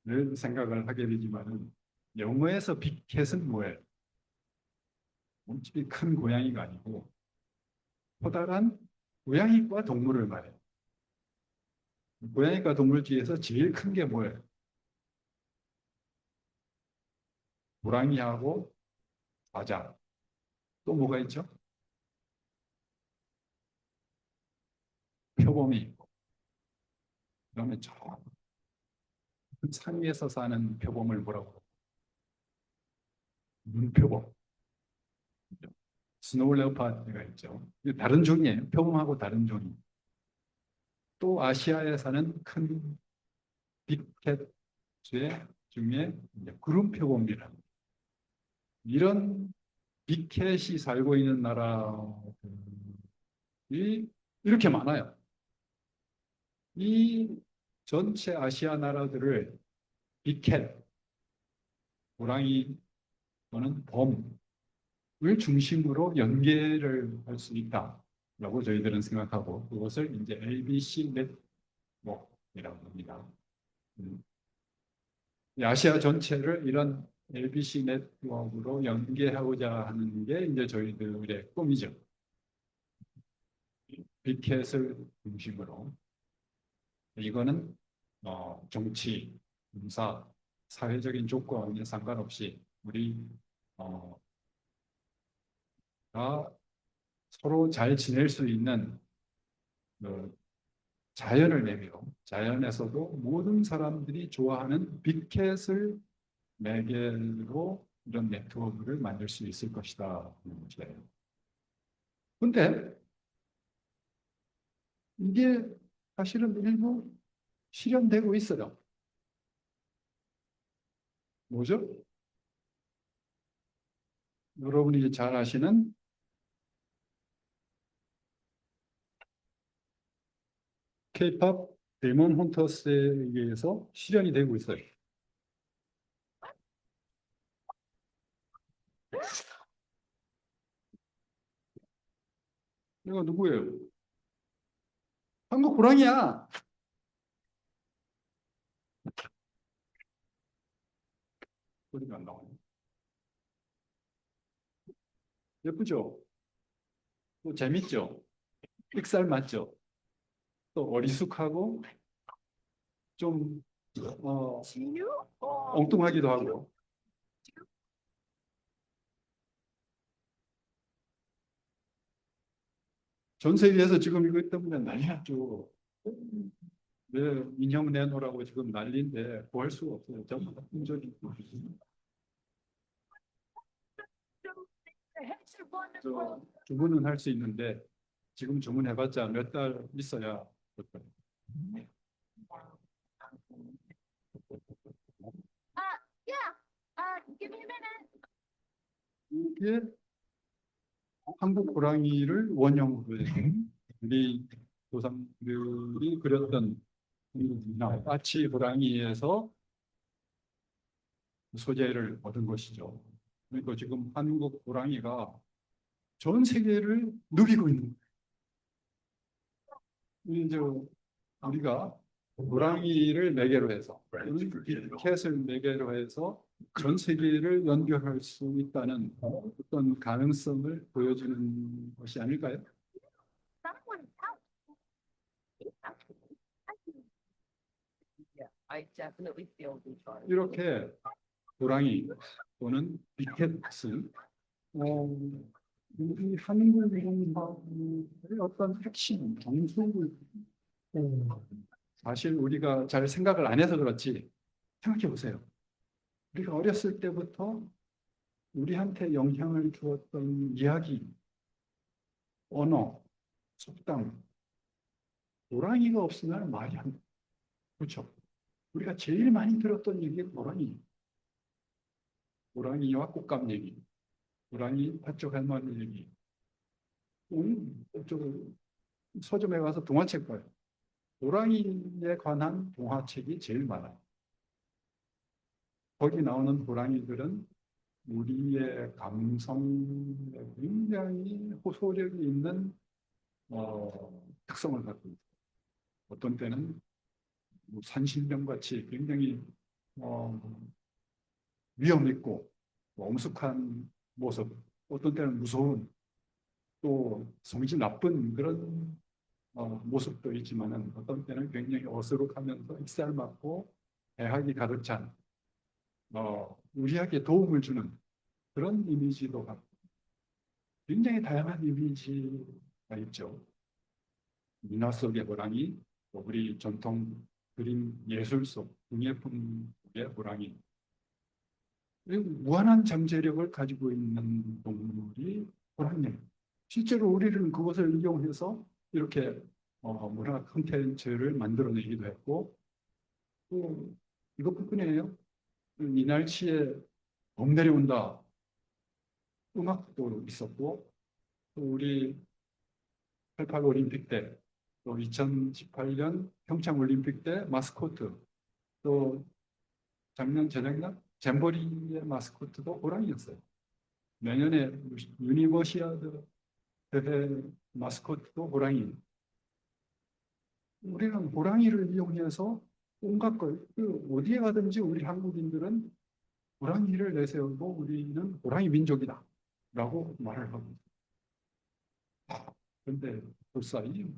고양이를 생각을 하게 되지만은 영어에서 빅캣은 뭐예요? 몸집이 큰 고양이가 아니고 커다란 고양이과 동물을 말해요. 고양이과 동물 중에서 제일 큰 게 뭐예요? 호랑이하고 사자. 또 뭐가 있죠? 표범이 있고. 그다음에 저 산 위에서 사는 표범을 뭐라고 해요? 문표범. 스노우 레오파드가 있죠. 다른 종이에요. 표범하고 다른 종이. 또 아시아에 사는 큰 빅캣 중에 이제 구름 표범이라는 이런 빅캣이 살고 있는 나라들이 이렇게 많아요. 이 전체 아시아 나라들을 빅캣, 호랑이 또는 범을 중심으로 연계를 할 수 있다라고 저희들은 생각하고 그것을 이제 LBC 네트워크이라고 합니다. 이 아시아 전체를 이런 LBC 네트워크로 연계하고자 하는 게 이제 저희들의 꿈이죠. 빅캣을 중심으로. 이거는 정치, 군사, 사회적인 조건에 상관없이 우리 가 서로 잘 지낼 수 있는 그 자연을 매개로 자연에서도 모든 사람들이 좋아하는 빅캣을 매개로 이런 네트워크를 만들 수 있을 것이다. 근데 이게 사실은 일부 실현되고 있어요. 뭐죠? 여러분이 잘 아시는 K-팝 데몬 헌터스에 의해서 실현이 되고 있어요. 이거 누구예요? 한국 호랑이야. 소리가 안 나오네. 예쁘죠? 또 재밌죠? 삑살 맞죠? 또 어리숙하고 좀 엉뚱하기도 하고. 전 세계에서 지금 이것 때문에 난리 났죠. 네, 인형 내놓으라고 지금 난리인데 구할 수가 없어요. 전부 다 품절이. 주문은 할 수 있는데 지금 주문해봤자 몇 달 있어야 될 거예요. 이게 한국 호랑이를 원형으로 해서 우리 조상들이 그렸던 까치 호랑이에서 소재를 얻은 것이죠. 그러니까 지금 한국 호랑이가 전 세계를 누비고 있는 거예요. 이제 우리가 호랑이를 매개로 해서 캣을 매개로 해서 전 세계를 연결할 수 있다는 어떤 가능성을 보여주는 것이 아닐까요? I definitely feel recharged. 이렇게 호랑이 또는 빅캣은 우리 한국 문화의 어떤 핵심, 정석을 사실 우리가 잘 생각을 안 해서 그렇지 생각해 보세요. 우리가 어렸을 때부터 우리한테 영향을 주었던 이야기, 언어, 속담, 호랑이가 없으면 말이 안 돼. 그렇죠? 우리가 제일 많이 들었던 얘기가 호랑이. 호랑이와 꽃감 얘기, 호랑이 팥죽 할머니 얘기. 서점에 가서 동화책 봐요. 호랑이에 관한 동화책이 제일 많아요. 거기 나오는 호랑이들은 우리의 감성에 굉장히 호소력이 있는 특성을 갖고 있어요. 어떤 때는 뭐 산신령같이 굉장히 어, 위험 있고 엄숙한 모습, 어떤 때는 무서운 또 성질 나쁜 그런 모습도 있지만은 어떤 때는 굉장히 어수룩하면서 익살맞고 애학이 가득 찬 우리에게 도움을 주는 그런 이미지도 갖고 굉장히 다양한 이미지가 있죠. 민화 속의 호랑이, 또 우리 전통 그림 예술 속 공예품의 호랑이, 그리고 무한한 잠재력을 가지고 있는 동물이 호랑이예요. 실제로 우리는 그것을 이용해서 이렇게 문화 콘텐츠를 만들어내기도 했고, 또 이것뿐이에요. 이 날씨에 봄 내려온다 음악도 있었고, 또 우리 88 올림픽 때, 또 2018년 평창 올림픽 때 마스코트, 또 작년, 재작년 잼버리의 마스코트도 호랑이였어요. 내년에 유니버시아드 대회 마스코트도 호랑이. 우리는 호랑이를 이용해서 온갖 걸, 어디에 가든지 우리 한국인들은 호랑이를 내세우고 우리는 호랑이 민족이다. 라고 말을 하고. 그런데 벌써 이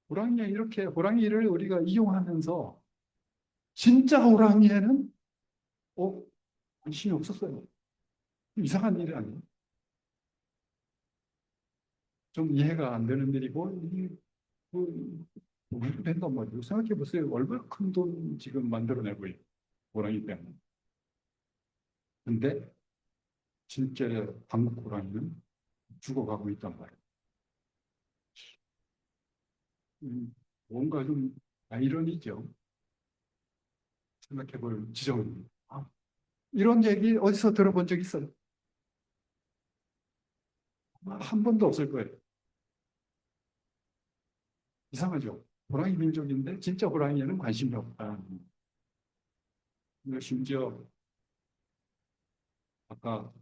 호랑이 이렇게 호랑이를 우리가 이용하면서 진짜 호랑이에는 관심이 없었어요. 이상한 일이 아니에요. 좀 이해가 안 되는 일이고, 왜 된단 말이에요. 생각해 보세요. 얼마나 큰 돈 지금 만들어내고 있고, 호랑이 때문에. 근데 진짜 한국 호랑이는 죽어가고 있단 말이에요. 뭔가 좀 아이러니죠. 생각해 볼 지점입니다. 이런 얘기 어디서 들어본 적 있어요? 한 번도 없을 거예요. 이상하죠? 호랑이 민족인데 진짜 호랑이에는 관심이 없다. 심지어 아까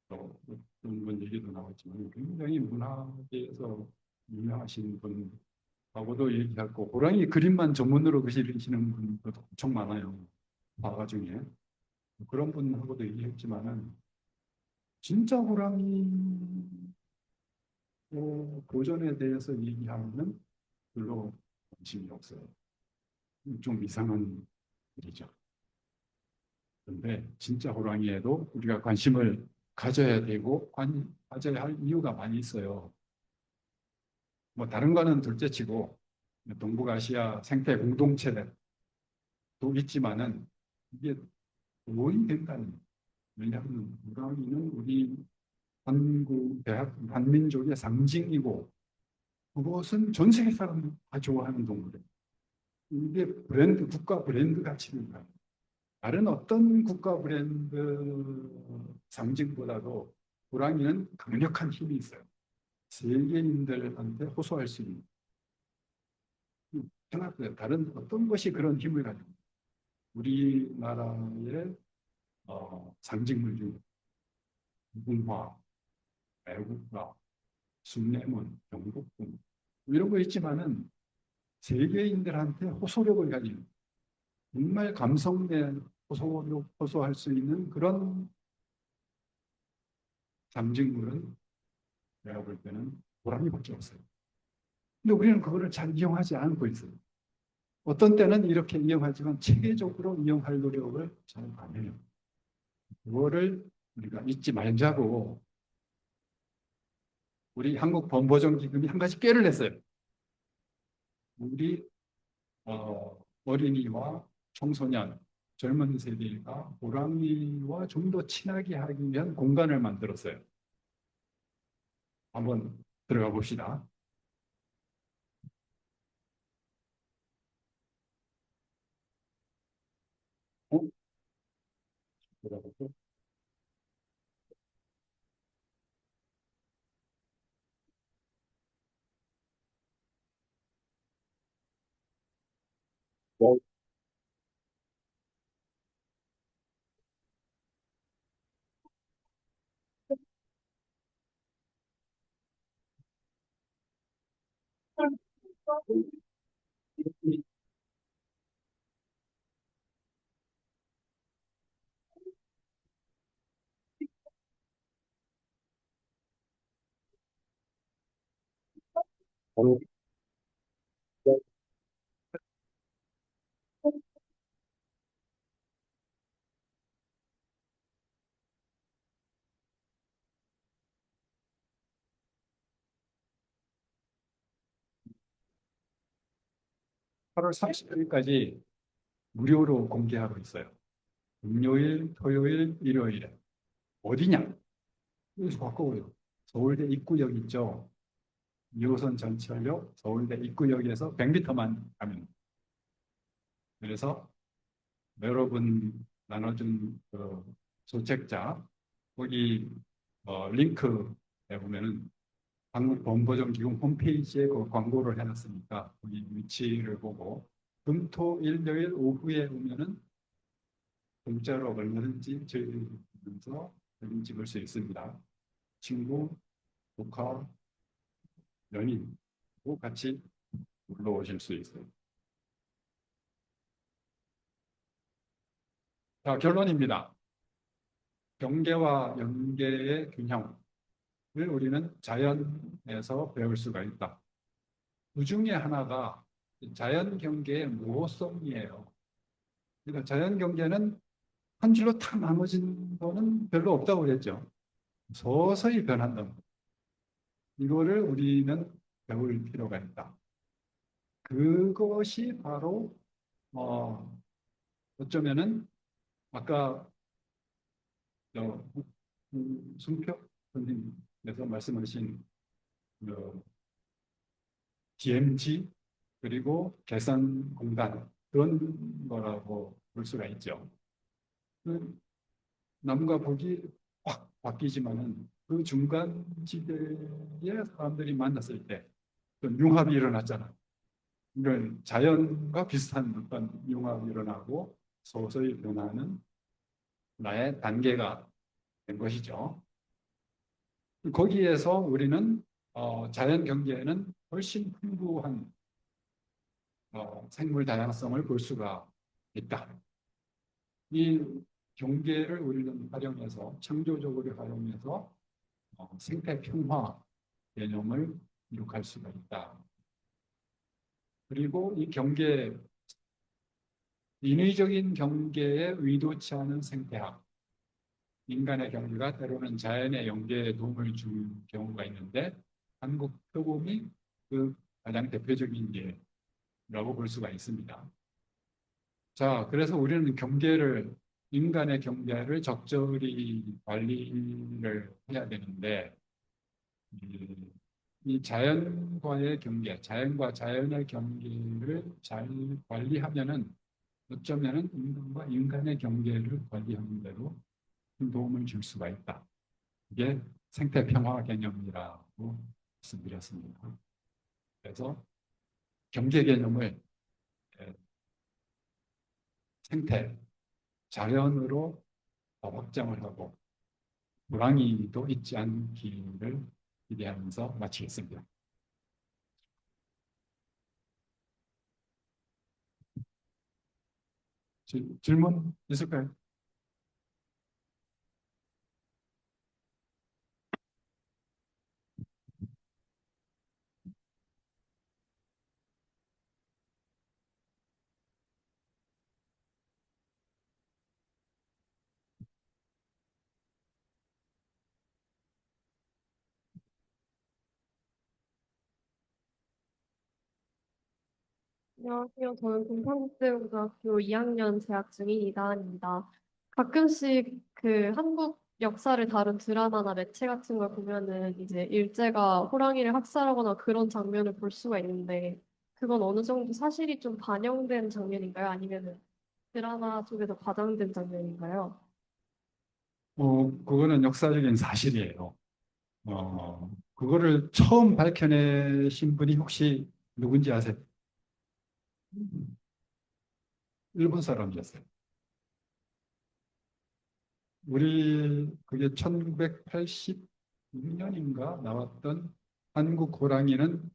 어떤 분 얘기도 나왔지만 굉장히 문화계에서 유명하신 분하고도 얘기하고 호랑이 그림만 전문으로 그리시는 분도 엄청 많아요. 화가 중에. 그런 분하고도 얘기했지만은 진짜 호랑이 보존에 대해서 얘기하면은 별로 관심이 없어요. 좀 이상한 일이죠. 그런데 진짜 호랑이에도 우리가 관심을 가져야 되고 가져야 할 이유가 많이 있어요. 뭐 다른 거는 둘째치고 동북아시아 생태 공동체도 있지만은 이게 도움이 된다는 거예요. 왜냐하면 호랑이는 우리 한국 대학 한민족의 상징이고 그것은 전 세계 사람들이 다 좋아하는 동물이에요. 이게 브랜드 국가 브랜드 가치입니다. 다른 어떤 국가 브랜드 상징보다도 호랑이는 강력한 힘이 있어요. 세계인들한테 호소할 수 있는. 생각보다 다른 어떤 것이 그런 힘을 가지고 우리나라의 상징물 중 문화, 애국가, 숭례문, 경복궁 이런 거 있지만은 세계인들한테 호소력을 가진 정말 감성에 호소할 수 있는 그런 상징물은 내가 볼 때는 호랑이밖에 없어요. 근데 우리는 그거를 잘 이용하지 않고 있어요. 어떤 때는 이렇게 이용하지만 체계적으로 이용할 노력을 잘 안 해요. 그거를 우리가 잊지 말자고 우리 한국 범보존기금이 한 가지 꾀를 냈어요. 우리 어린이와 청소년, 젊은 세대가 호랑이와 좀 더 친하게 하기 위한 공간을 만들었어요. 한번 들어가 봅시다. 어? 들어가 볼게요. 8월 30일까지 무료로 공개하고 있어요. 금요일, 토요일, 일요일에. 어디냐? 여기서 바꿔보요. 서울대 입구역 있죠? 2호선 전철역 서울대 입구역에서 100m만 가면. 그래서 여러분 나눠준 그 소책자 거기 링크에 보면은 한국본보정기금 홈페이지에 그 광고를 해놨으니까 거기 위치를 보고 금토 일요일 오후에 오면은 공짜로 얼마든지 즐기면서 사진 찍을 수 있습니다. 친구, 조카, 연인과 같이 놀러 오실 수 있어요. 자, 결론입니다. 경계와 연계의 균형을 우리는 자연에서 배울 수가 있다. 그 중에 하나가 자연 경계의 모호성이에요. 그러니까 자연 경계는 한 줄로 탁 나눠진 거는 별로 없다고 그랬죠. 서서히 변한다. 이거를 우리는 배울 필요가 있다. 그것이 바로 어쩌면은 아까 순표 선생님께서 말씀하신 DMG 그리고 개선공단 그런 거라고 볼 수가 있죠. 그 남과 북이 확 바뀌지만은 그 중간 지대의 사람들이 만났을 때 융합이 일어났잖아요. 이런 자연과 비슷한 어떤 융합이 일어나고 서서히 변하는 나의 단계가 된 것이죠. 거기에서 우리는 자연 경계에는 훨씬 풍부한 생물 다양성을 볼 수가 있다. 이 경계를 우리는 활용해서 창조적으로 활용해서 생태 평화 개념을 이룩할 수가 있다. 그리고 이 경계, 인위적인 경계에 의도치 않은 생태학, 인간의 경계가 때로는 자연의 연계에 도움을 줄 경우가 있는데 한국 표범이 그 가장 대표적인 예라고 볼 수가 있습니다. 자, 그래서 우리는 경계를 인간의 경계를 적절히 관리를 해야 되는데 이 자연과의 경계, 자연과 자연의 경계를 잘 관리하면은 어쩌면은 인간과 인간의 경계를 관리하는 데도 큰 도움을 줄 수가 있다. 이게 생태 평화 개념이라고 말씀드렸습니다. 그래서 경계 개념을 생태, 자연으로 더 확장을 하고 불황이도 있지 않기를 기대하면서 마치겠습니다. 질문 있을까요? 안녕하세요. 저는 동탄국제고등학교 2학년 재학 중인 이다은입니다. 가끔씩 그 한국 역사를 다룬 드라마나 매체 같은 걸 보면은 이제 일제가 호랑이를 학살하거나 그런 장면을 볼 수가 있는데 그건 어느 정도 사실이 좀 반영된 장면인가요? 아니면은 드라마 속에서 과장된 장면인가요? 그거는 역사적인 사실이에요. 그거를 처음 밝혀내신 분이 혹시 누군지 아세요? 일본 사람이었어요. 그게 1986년인가 나왔던 한국 호랑이는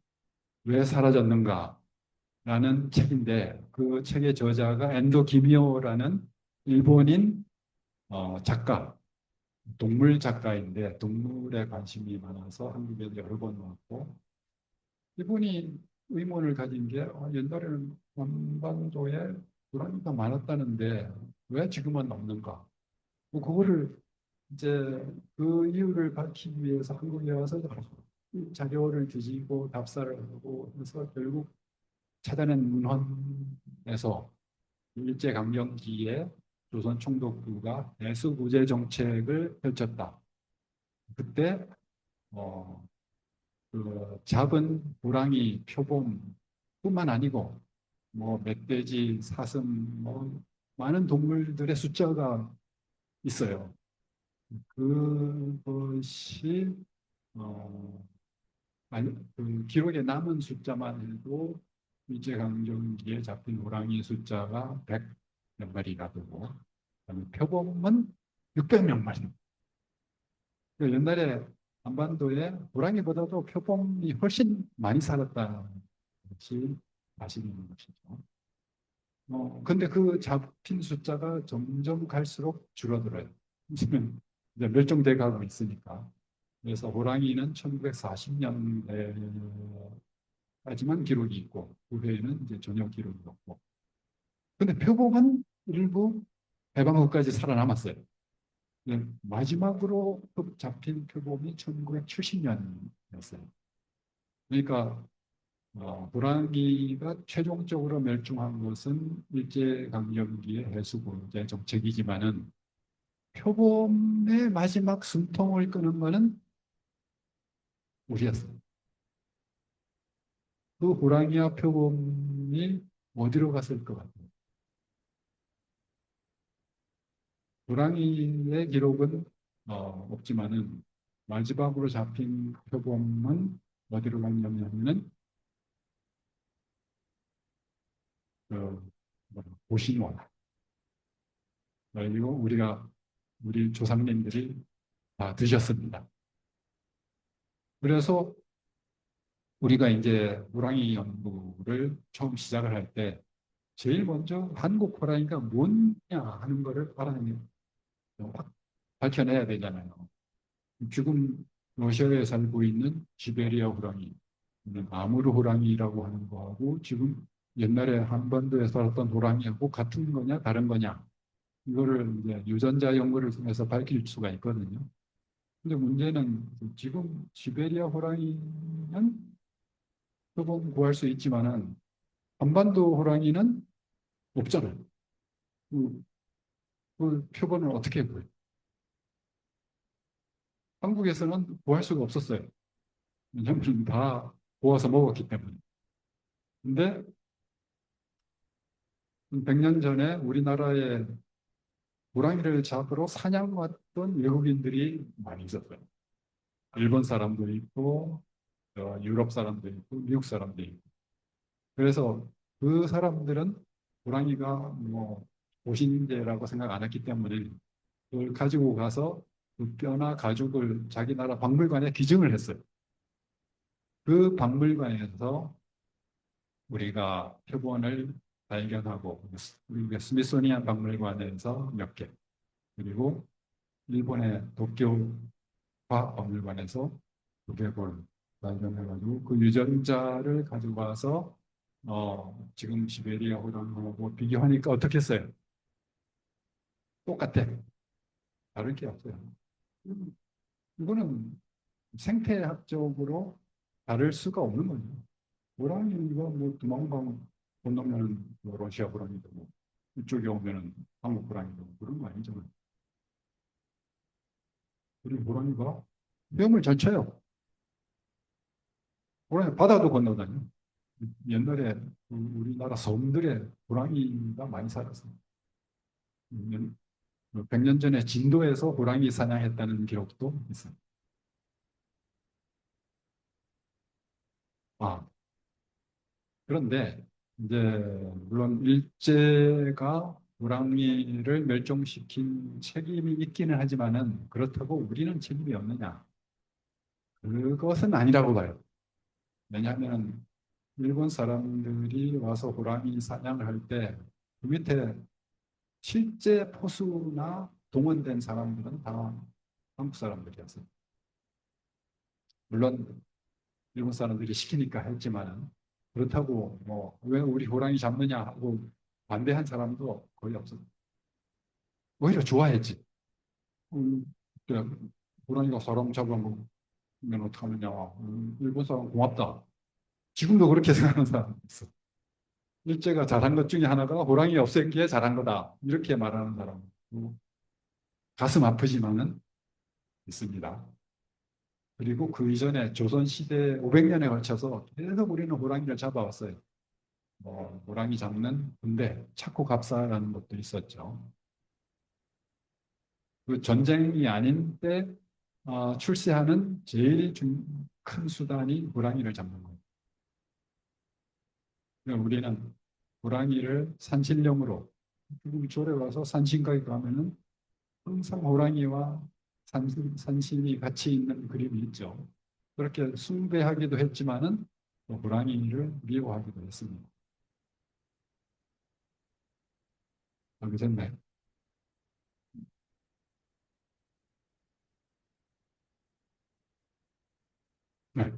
왜 사라졌는가라는 책인데 그 책의 저자가 엔도 기미오라는 일본인 작가, 동물 작가인데 동물에 관심이 많아서 한국에 여러 번 왔고 이분이 의문을 가진 게 옛날에는 한반도에 호랑이가 많았다는데 왜 지금은 없는가? 뭐 그거를 이제 그 이유를 밝히기 위해서 한국에 와서 자료를 뒤지고 답사를 하고 해서 결국 찾아낸 문헌에서 일제강점기에 조선 총독부가 내수구제 정책을 펼쳤다. 그때 어, 그 잡은 호랑이, 표범뿐만 아니고 뭐 멧돼지, 사슴, 뭐 많은 동물들의 숫자가 있어요. 그것이 어, 그 기록에 남은 숫자만 해도 일제강점기에 잡힌 호랑이 숫자가 100 몇 마리가 되고 그다음에 표범은 600 몇 마리. 그 옛날에 한반도에 호랑이보다도 표범이 훨씬 많이 살았다는 것이 사실인 것이죠. 근데 그 잡힌 숫자가 점점 갈수록 줄어들어요. 지금 이제 멸종돼 가고 있으니까. 그래서 호랑이는 1940년대까지만 기록이 있고, 그 후에는 이제 전혀 기록이 없고. 근데 표범은 일부 해방 후까지 살아남았어요. 마지막으로 잡힌 표범이 1970년이었어요. 그러니까 호랑이가 최종적으로 멸종한 것은 일제강점기의 해수구제 정책이지만은 표범의 마지막 숨통을 끄는 것은 우리였어요. 그 호랑이와 표범이 어디로 갔을 것 같아요? 호랑이의 기록은 없지만은 마지막으로 잡힌 표범은 어디로 갔냐면은 그 오신원. 그리고 우리 조상님들이 다 드셨습니다. 그래서 우리가 이제 호랑이 연구를 처음 시작을 할 때 제일 먼저 한국 호랑이가 뭐냐 하는 거를 확 밝혀내야 되잖아요. 지금 러시아에 살고 있는 시베리아 호랑이, 아무르 호랑이라고 하는 거하고 지금 옛날에 한반도에 살았던 호랑이하고 같은 거냐 다른 거냐 이거를 이제 유전자 연구를 통해서 밝힐 수가 있거든요. 근데 문제는 지금 시베리아 호랑이는 표본 구할 수 있지만은 한반도 호랑이는 없잖아요. 그, 그 표본을 어떻게 구해요? 한국에서는 구할 수가 없었어요. 왜냐하면 다 구워서 먹었기 때문에. 근데 100년 전에 우리나라에 호랑이를 잡으러 사냥 왔던 외국인들이 많이 있었어요. 일본 사람도 있고, 유럽 사람도 있고, 미국 사람도 있고. 그래서 그 사람들은 호랑이가 뭐 보신제라고 생각 안 했기 때문에 그걸 가지고 가서 그 뼈나 가죽을 자기 나라 박물관에 기증을 했어요. 그 박물관에서 우리가 표본을 발견하고 우리가 스미소니안 박물관에서 몇 개, 그리고 일본의 도쿄 과학박물관에서 두개골 발견해가지고 그 유전자를 가지고 와서 지금 시베리아 호랑이하고 비교하니까 어떻겠어요? 똑같아. 다를 게 없어요. 이거는 생태학적으로 다를 수가 없는 거죠. 호랑이가 뭐 도망방 건너면 뭐 러시아 호랑이도 뭐 이쪽에 오면은 한국 호랑이도 뭐 그런 거 아니잖아요. 그리고 호랑이가 위험을 잘 쳐요. 호랑이 바다도 건너다녀. 옛날에 우리나라 섬들에 호랑이가 많이 살았어요. 100년 전에 진도에서 호랑이 사냥했다는 기록도 있어요. 아, 그런데 이제 물론 일제가 호랑이를 멸종시킨 책임이 있기는 하지만은 그렇다고 우리는 책임이 없느냐? 그것은 아니라고 봐요. 왜냐하면 일본 사람들이 와서 호랑이 사냥을 할 때 그 밑에 실제 포수나 동원된 사람들은 다 한국 사람들이었어요. 물론 일본 사람들이 시키니까 했지만은 그렇다고 뭐 왜 우리 호랑이 잡느냐 하고 반대한 사람도 거의 없었어요. 오히려 좋아했지. 음, 그래, 호랑이가 사람 잡아먹으면 어떡하느냐. 일본 사람 고맙다. 지금도 그렇게 생각하는 사람이 있어. 일제가 잘한 것 중에 하나가 호랑이 없앴기에 잘한 거다. 이렇게 말하는 사람. 가슴 아프지만은 있습니다. 그리고 그 이전에 조선시대 500년에 걸쳐서 계속 우리는 호랑이를 잡아왔어요. 호랑이 잡는 군대, 차코갑사라는 것도 있었죠. 그 전쟁이 아닌 때 출세하는 제일 큰 수단이 호랑이를 잡는 거예요. 그러니까 우리는 호랑이를 산신령으로 절에 와서 산신각에 가면은 항상 호랑이와 산신이 같이 있는 그림이 있죠. 그렇게 숭배하기도 했지만은 또 호랑이를 미워하기도 했습니다. 알겠네. 네.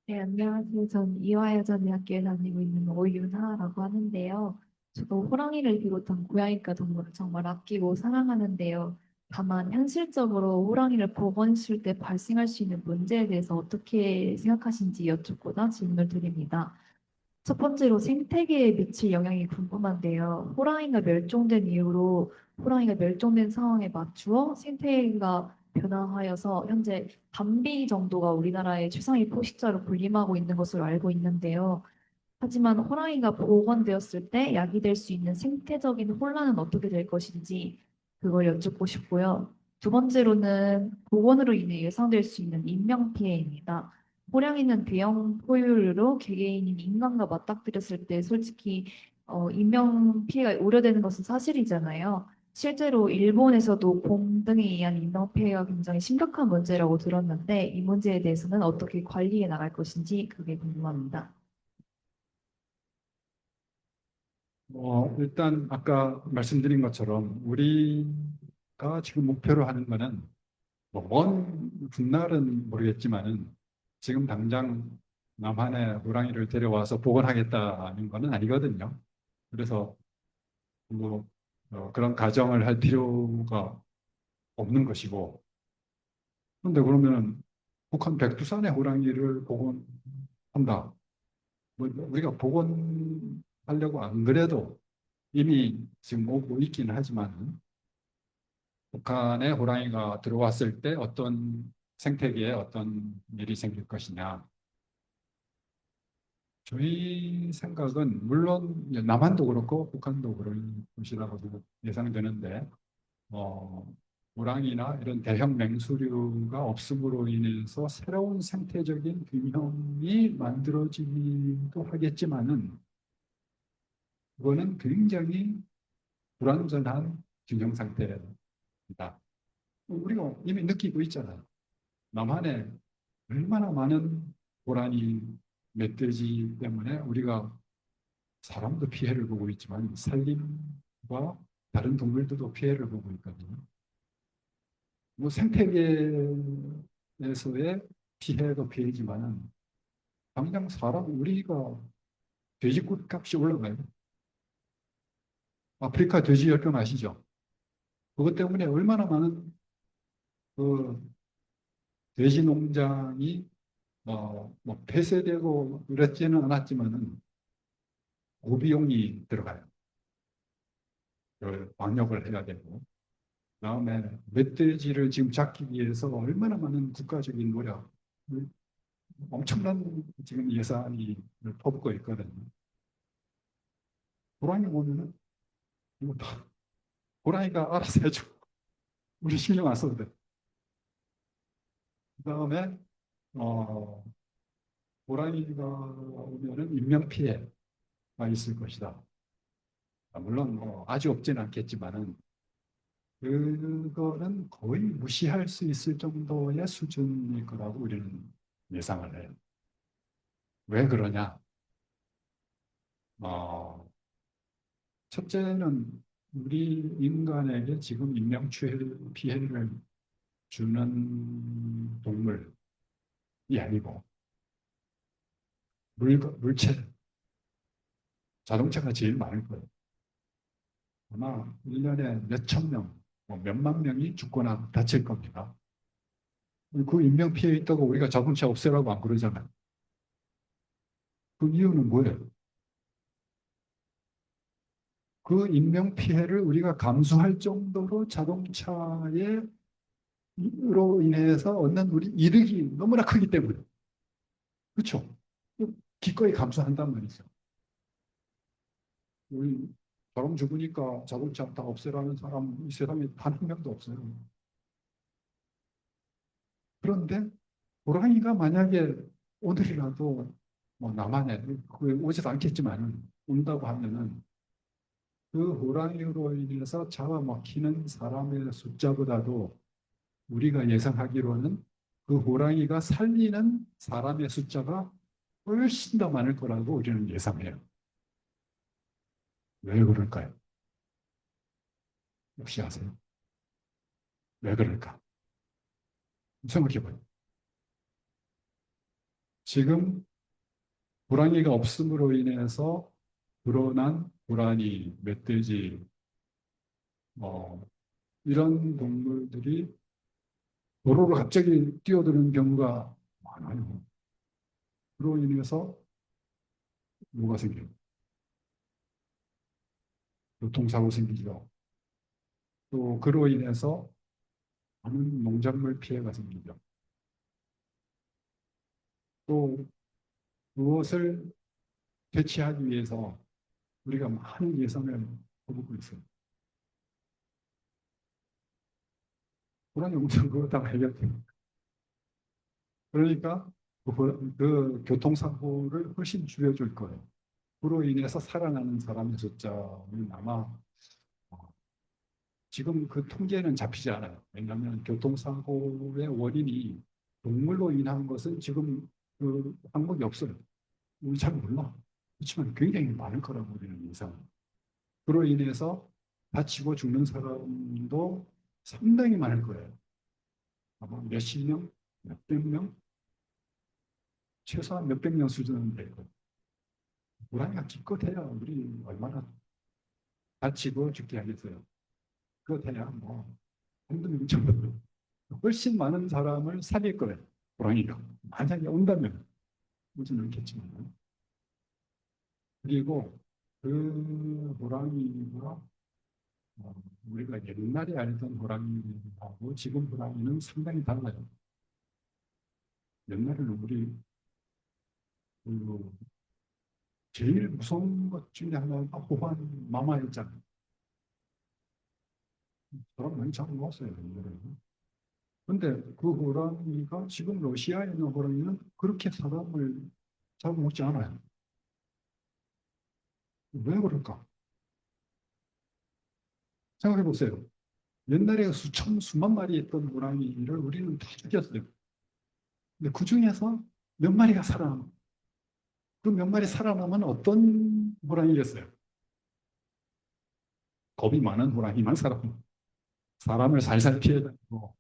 네, 안녕하세요. 전 이화여자대학교에 다니고 있는 오윤하라고 하는데요. 저도 호랑이를 비롯한 고양이과 동물을 정말 아끼고 사랑하는데요. 다만 현실적으로 호랑이를 복원했을 때 발생할 수 있는 문제에 대해서 어떻게 생각하신지 여쭙고자 질문을 드립니다. 첫 번째로 생태계에 미칠 영향이 궁금한데요. 호랑이가 멸종된 상황에 맞추어 생태계가 변화하여서 현재 밤비 정도가 우리나라의 최상위 포식자로 군림하고 있는 것으로 알고 있는데요. 하지만 호랑이가 복원되었을 때 야기될 수 있는 생태적인 혼란은 어떻게 될 것인지 그걸 여쭙고 싶고요. 두 번째로는 복원으로 인해 예상될 수 있는 인명 피해입니다. 호랑이는 대형 포유류로 개개인인 인간과 맞닥뜨렸을 때 솔직히 인명 피해가 우려되는 것은 사실이잖아요. 실제로 일본에서도 곰 등에 의한 인명 피해가 굉장히 심각한 문제라고 들었는데 이 문제에 대해서는 어떻게 관리해 나갈 것인지 그게 궁금합니다. 일단 아까 말씀드린 것처럼 우리가 지금 목표로 하는 거는 뭐먼 훗날은 모르겠지만은 지금 당장 남한에 호랑이를 데려와서 복원하겠다는 거는 아니거든요. 그래서 뭐 그런 가정을 할 필요가 없는 것이고. 그런데 그러면 북한 백두산의 호랑이를 복원한다. 뭐 우리가 복원하려고 안 그래도 이미 지금 오고 있긴 하지만 북한에 호랑이가 들어왔을 때 어떤 생태계에 어떤 일이 생길 것이냐. 저희 생각은 물론 남한도 그렇고 북한도 그럴 것이라고 예상되는데 어, 호랑이나 이런 대형 맹수류가 없음으로 인해서 새로운 생태적인 균형이 만들어지기도 하겠지만은 그거는 굉장히 불완전한 균형 상태입니다. 우리가 이미 느끼고 있잖아요. 남한에 얼마나 많은 고라니, 멧돼지 때문에 우리가 사람도 피해를 보고 있지만 산림과 다른 동물들도 피해를 보고 있거든요. 뭐 생태계에서의 피해도 피해지만은 당장 사람 우리가 돼지꽃 값이 올라가요. 아프리카 돼지 열병 아시죠? 그것 때문에 얼마나 많은 그 돼지 농장이 뭐 폐쇄되고 그렇지는 않았지만은 고비용이 들어가요. 그 방역을 해야 되고. 그다음에 멧돼지를 지금 잡기 위해서 얼마나 많은 국가적인 노력, 엄청난 지금 예산이 퍼붓고 있거든요. 호랑이 보면은 이거 다 호랑이가 알아서 해줘. 우리 신경 안 써도 돼. 그다음에 어, 호랑이가 오면은 인명 피해가 있을 것이다. 물론 뭐 아주 없지는 않겠지만은 그거는 거의 무시할 수 있을 정도의 수준일 거라고 우리는 예상을 해요. 왜 그러냐? 어, 첫째는 우리 인간에게 지금 피해를 주는 동물이 아니고 물체, 자동차가 제일 많을 거예요. 아마 1년에 몇천 명, 뭐 몇만 명이 죽거나 다칠 겁니다. 그 인명 피해 있다고 우리가 자동차 없애라고 안 그러잖아요. 그 이유는 뭐예요? 그 인명 피해를 우리가 감수할 정도로 자동차에 로 인해서 얻는 우리 이득이 너무나 크기 때문에. 그렇죠? 기꺼이 감수한단 말이죠. 우리 사람 죽으니까 자동차 다 없애라는 사람 이 세상에 단 한 명도 없어요. 그런데 호랑이가 만약에 오늘이라도 뭐 남한에 오지도 않겠지만 온다고 하면은 그 호랑이로 인해서 잡아먹히는 사람의 숫자보다도 우리가 예상하기로는 그 호랑이가 살리는 사람의 숫자가 훨씬 더 많을 거라고 우리는 예상해요. 왜 그럴까요? 혹시 아세요? 왜 그럴까? 생각해봐요. 지금 호랑이가 없음으로 인해서 불어난 고라니, 멧돼지, 뭐 이런 동물들이 도로로 갑자기 뛰어드는 경우가 많아요. 그로 인해서 뭐가 생겨요? 교통사고 생기죠. 또 그로 인해서 많은 농작물 피해가 생기죠. 또 무엇을 대체하기 위해서 우리가 많은 예산을 거두고 있어요. 호랑이 엄청 그거 다 해결돼요. 그러니까 그 교통사고를 훨씬 줄여줄 거예요. 그로 인해서 살아나는 사람의 숫자는 아마 지금 그 통계는 잡히지 않아요. 왜냐하면 교통사고의 원인이 동물로 인한 것은 지금 그 항목이 없어요. 우리 잘 몰라. 그렇지만 굉장히 많을 거라고 우리는 예상. 그로 인해서 다치고 죽는 사람도 상당히 많을 거예요. 아마 몇십 명, 몇백 명, 최소한 몇백 명 수준은 될 거예요. 호랑이가 기껏해야 우리 얼마나 다치고 죽게 하겠어요. 기껏해야 뭐 한두 명 정도 훨씬 많은 사람을 살릴 거예요. 호랑이가 만약에 온다면 오지는 않겠지만. 그리고 그 호랑이가 우리가 옛날에 알던 호랑이하고 지금 호랑이는 상당히 달라요. 옛날에는 우리 그 제일 무서운 것 중에 하나가 호환 마마였잖아요. 사람 많이 잡아먹었어요. 옛날에는. 근데 그 호랑이가 지금 러시아에 있는 호랑이는 그렇게 사람을 잡아먹지 않아요. 왜 그럴까? 생각해 보세요. 옛날에 수만 마리 있던 호랑이를 우리는 다 죽였어요. 근데 그 중에서 몇 마리가 살아남아. 그 몇 마리 살아남은 어떤 호랑이겠어요? 겁이 많은 호랑이만 살아남아. 사람을 살살 피해다니고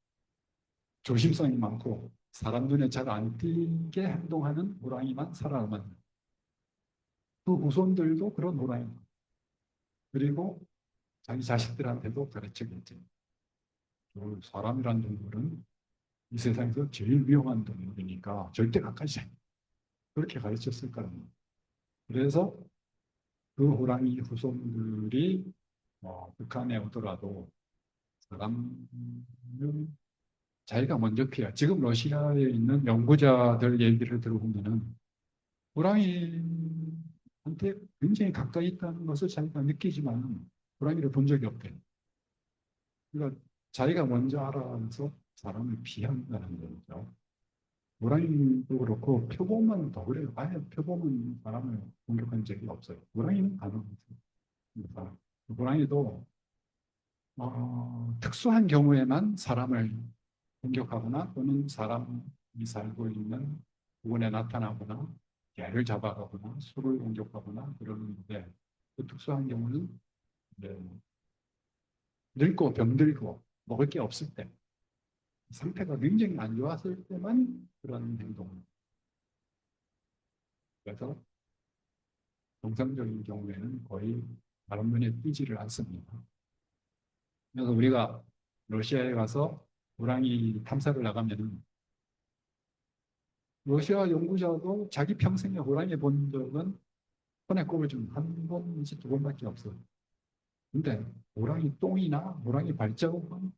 조심성이 많고 사람 눈에 잘 안 띄게 행동하는 호랑이만 살아남았는. 그 후손들도 그런 호랑이. 그리고 자기 자식들한테도 가르치겠지. 사람이란 동물은 이 세상에서 제일 위험한 동물이니까 절대 가까이 안. 그렇게 가르쳤을 거예요. 그래서 그 호랑이 후손들이 북한에 오더라도 사람을 자기가 먼저 피해. 지금 러시아에 있는 연구자들 얘기를 들어보면은 호랑이한테 굉장히 가까이 있다는 것을 자기가 느끼지만 호랑이를 본 적이 없대요. 그러니까 자기가 먼저 알아서 사람을 피한다는 거죠. 호랑이도 그렇고 표범은 더 그래요. 아예 표범은 사람을 공격한 적이 없어요. 호랑이는 가능하죠. 그래서 호랑이도 특수한 경우에만 사람을 공격하거나 또는 사람이 살고 있는 부근에 나타나거나 개를 잡아가거나 소를 공격하거나 그러는데 그 특수한 경우는 이제 늙고 병들고 먹을 게 없을 때 상태가 굉장히 안 좋았을 때만 그런 행동을. 그래서 정상적인 경우에는 거의 다른 눈에 띄지를 않습니다. 그래서 우리가 러시아에 가서 호랑이 탐사를 나가면은 러시아 연구자도 자기 평생에 호랑이 본 적은 손에 꼽을 좀한 번인지 두 번밖에 없어요. 근데 호랑이 똥이나 호랑이 발자국은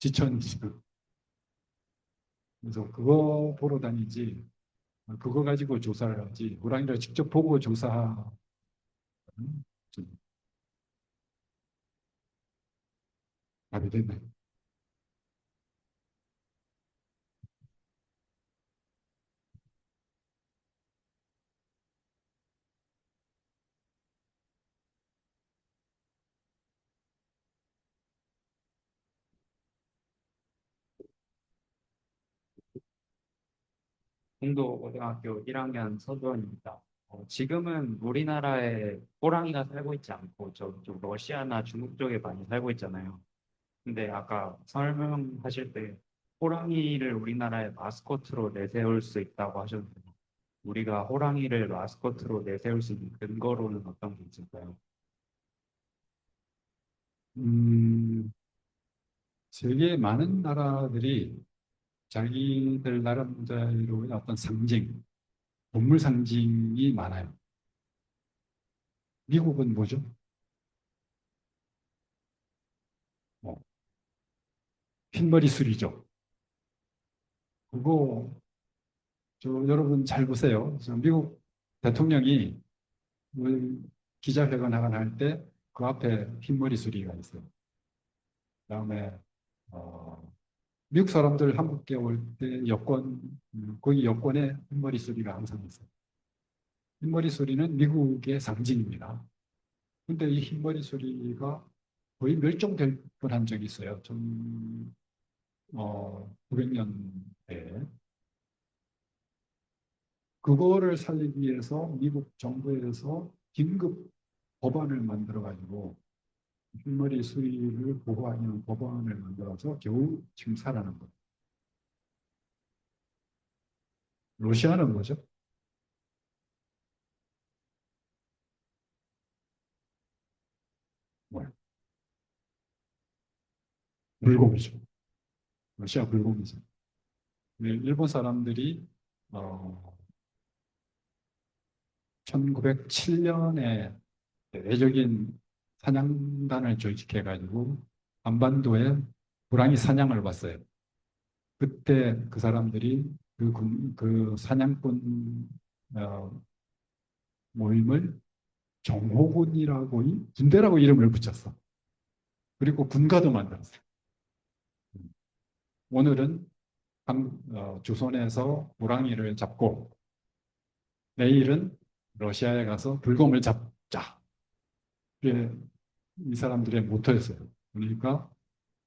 지천이죠. 그래서 그거 보러 다니지, 그거 가지고 조사를 하지, 호랑이를 직접 보고 조사하는 좀 답이 됐네. 송도고등학교 1학년 서두원입니다. 지금은 우리나라에 호랑이가 살고 있지 않고 저쪽 러시아나 중국 쪽에 많이 살고 있잖아요. 근데 아까 설명하실 때 호랑이를 우리나라의 마스코트로 내세울 수 있다고 하셨는데 우리가 호랑이를 마스코트로 내세울 수 있는 근거로는 어떤 게 있을까요? 음, 세계 많은 나라들이 자기들 나름대로의 어떤 상징, 동물 상징이 많아요. 미국은 뭐죠? 뭐, 흰머리 수리죠. 그거 여러분 잘 보세요. 미국 대통령이 뭐 기자회견 할 때 그 앞에 흰머리 수리가 있어요. 그다음에 어, 미국 사람들 한국에 올 때 여권, 거기 여권에 흰머리 수리가 항상 있어요. 흰머리 수리는 미국의 상징입니다. 근데 이 흰머리 수리가 거의 멸종될 뻔한 적이 있어요. 900년대에. 그거를 살리기 위해서 미국 정부에서 긴급 법안을 만들어가지고 흰머리 수리를 보호하는 법안을 만들어서 겨우 지금 살아난 거예요. 러시아는 뭐죠? 뭐야? 불곰이죠. 러시아 불곰이죠. 일본 사람들이 1907년에 외적인 사냥단을 조직해가지고 한반도에 호랑이 사냥을 봤어요. 그때 그 사람들이 그 사냥꾼 모임을 정호군이라고 군대라고 이름을 붙였어. 그리고 군가도 만들었어요. 오늘은 조선에서 호랑이를 잡고 내일은 러시아에 가서 불곰을 잡자. 그게 이 사람들의 모토였어요. 그러니까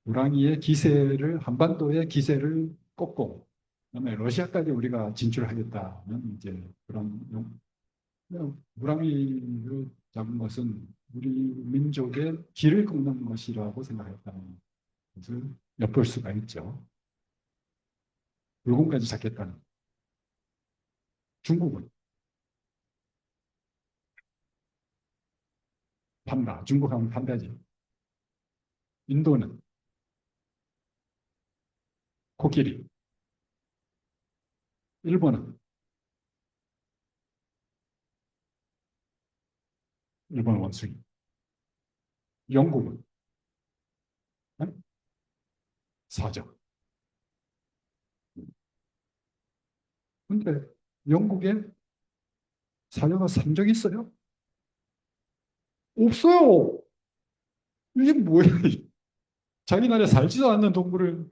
호랑이의 기세를 한반도의 기세를 꺾고 그다음에 러시아까지 우리가 진출하겠다는 이제 그냥 호랑이를 잡은 것은 우리 민족의 길을 꺾는 것이라고 생각했다는 것을 엿볼 수가 있죠. 불곰까지 잡겠다는. 중국은 판다. 중국 하면 판다지. 인도는 코끼리. 일본은 일본 원숭이. 영국은 네? 사자. 근데 영국에 사자가 산 적 있어요? 없어요. 이게 뭐야? 자기 나라에 살지도 않는 동물을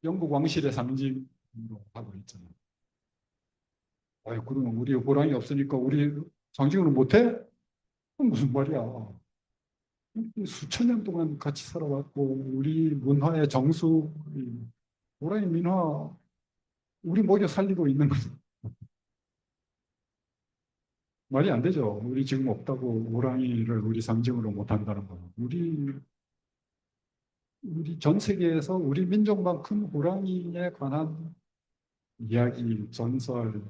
영국 왕실의 상징으로 하고 있잖아요. 아유, 그러면 우리 호랑이 없으니까 우리 상징으로 못해? 그건 무슨 말이야? 수천 년 동안 같이 살아왔고 우리 문화의 정수, 호랑이 민화 우리 먹여 살리고 있는 거죠. 말이 안 되죠. 우리 지금 없다고 호랑이를 우리 상징으로 못 한다는 거. 우리 전 세계에서 우리 민족만큼 호랑이에 관한 이야기, 전설,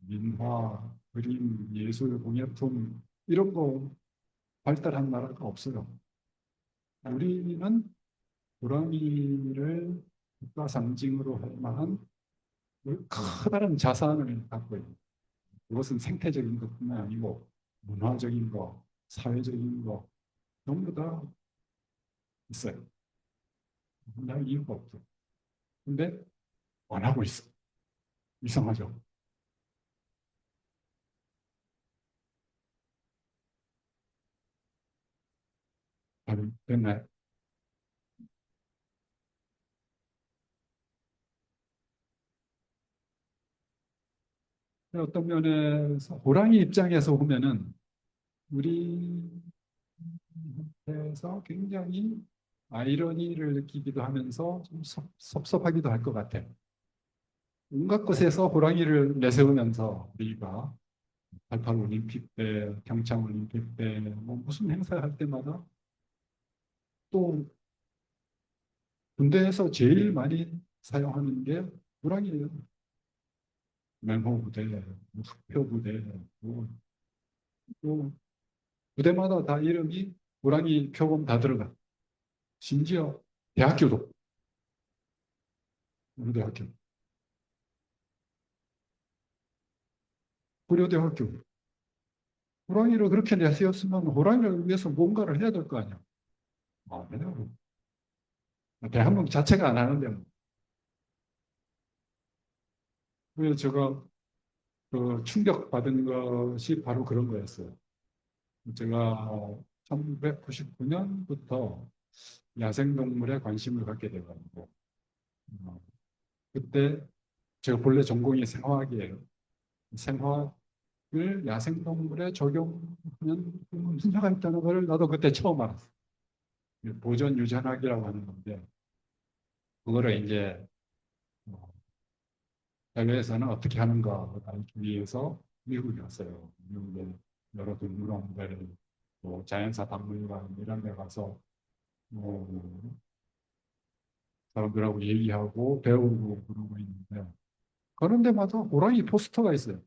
민화, 그림, 예술, 공예품 이런 거 발달한 나라가 없어요. 우리는 호랑이를 국가 상징으로 할 만한 커다란 자산을 갖고 있는. 그것은 생태적인 것뿐만 아니고 문화적인 거, 사회적인 거 전부 다 있어요. 나 이유가 없어. 근데 안 하고 있어. 이상하죠. 됐나요? 어떤 면에서 호랑이 입장에서 보면은 우리에서 굉장히 아이러니를 느끼기도 하면서 좀 섭섭하기도 할 것 같아요. 온갖 곳에서 호랑이를 내세우면서 우리가 88 올림픽 때, 평창 올림픽 때, 뭐 무슨 행사할 때마다 또 군대에서 제일 많이 사용하는 게 호랑이예요. 맹호부대, 흑표부대, 또 부대마다 다 이름이 호랑이 표범 다 들어가. 심지어 대학교도, 우리 대학교, 고려대학교. 호랑이를 그렇게 내세웠으면 호랑이를 위해서 뭔가를 해야 될 거 아니야. 아, 왜냐면 대한민국 자체가 안 하는데 뭐. 그래서 제가 그 충격받은 것이 바로 그런 거였어요. 제가 1999년부터 야생동물에 관심을 갖게 돼가지고 어, 그때 제가 본래 전공이 생화학이에요. 생화학을 야생동물에 적용하는 분야가 있다는 걸 나도 그때 처음 알았어요. 보전 유전학이라고 하는 건데 그거를 이제 어, 해외에서는 어떻게 하는가 알기 위해서 미국에 갔어요. 미국에 여러 동물원들, 뭐 자연사 박물관 이런 데 가서 뭐 사람들하고 얘기하고 배우고 그러고 있는데 그런 데마다 호랑이 포스터가 있어요.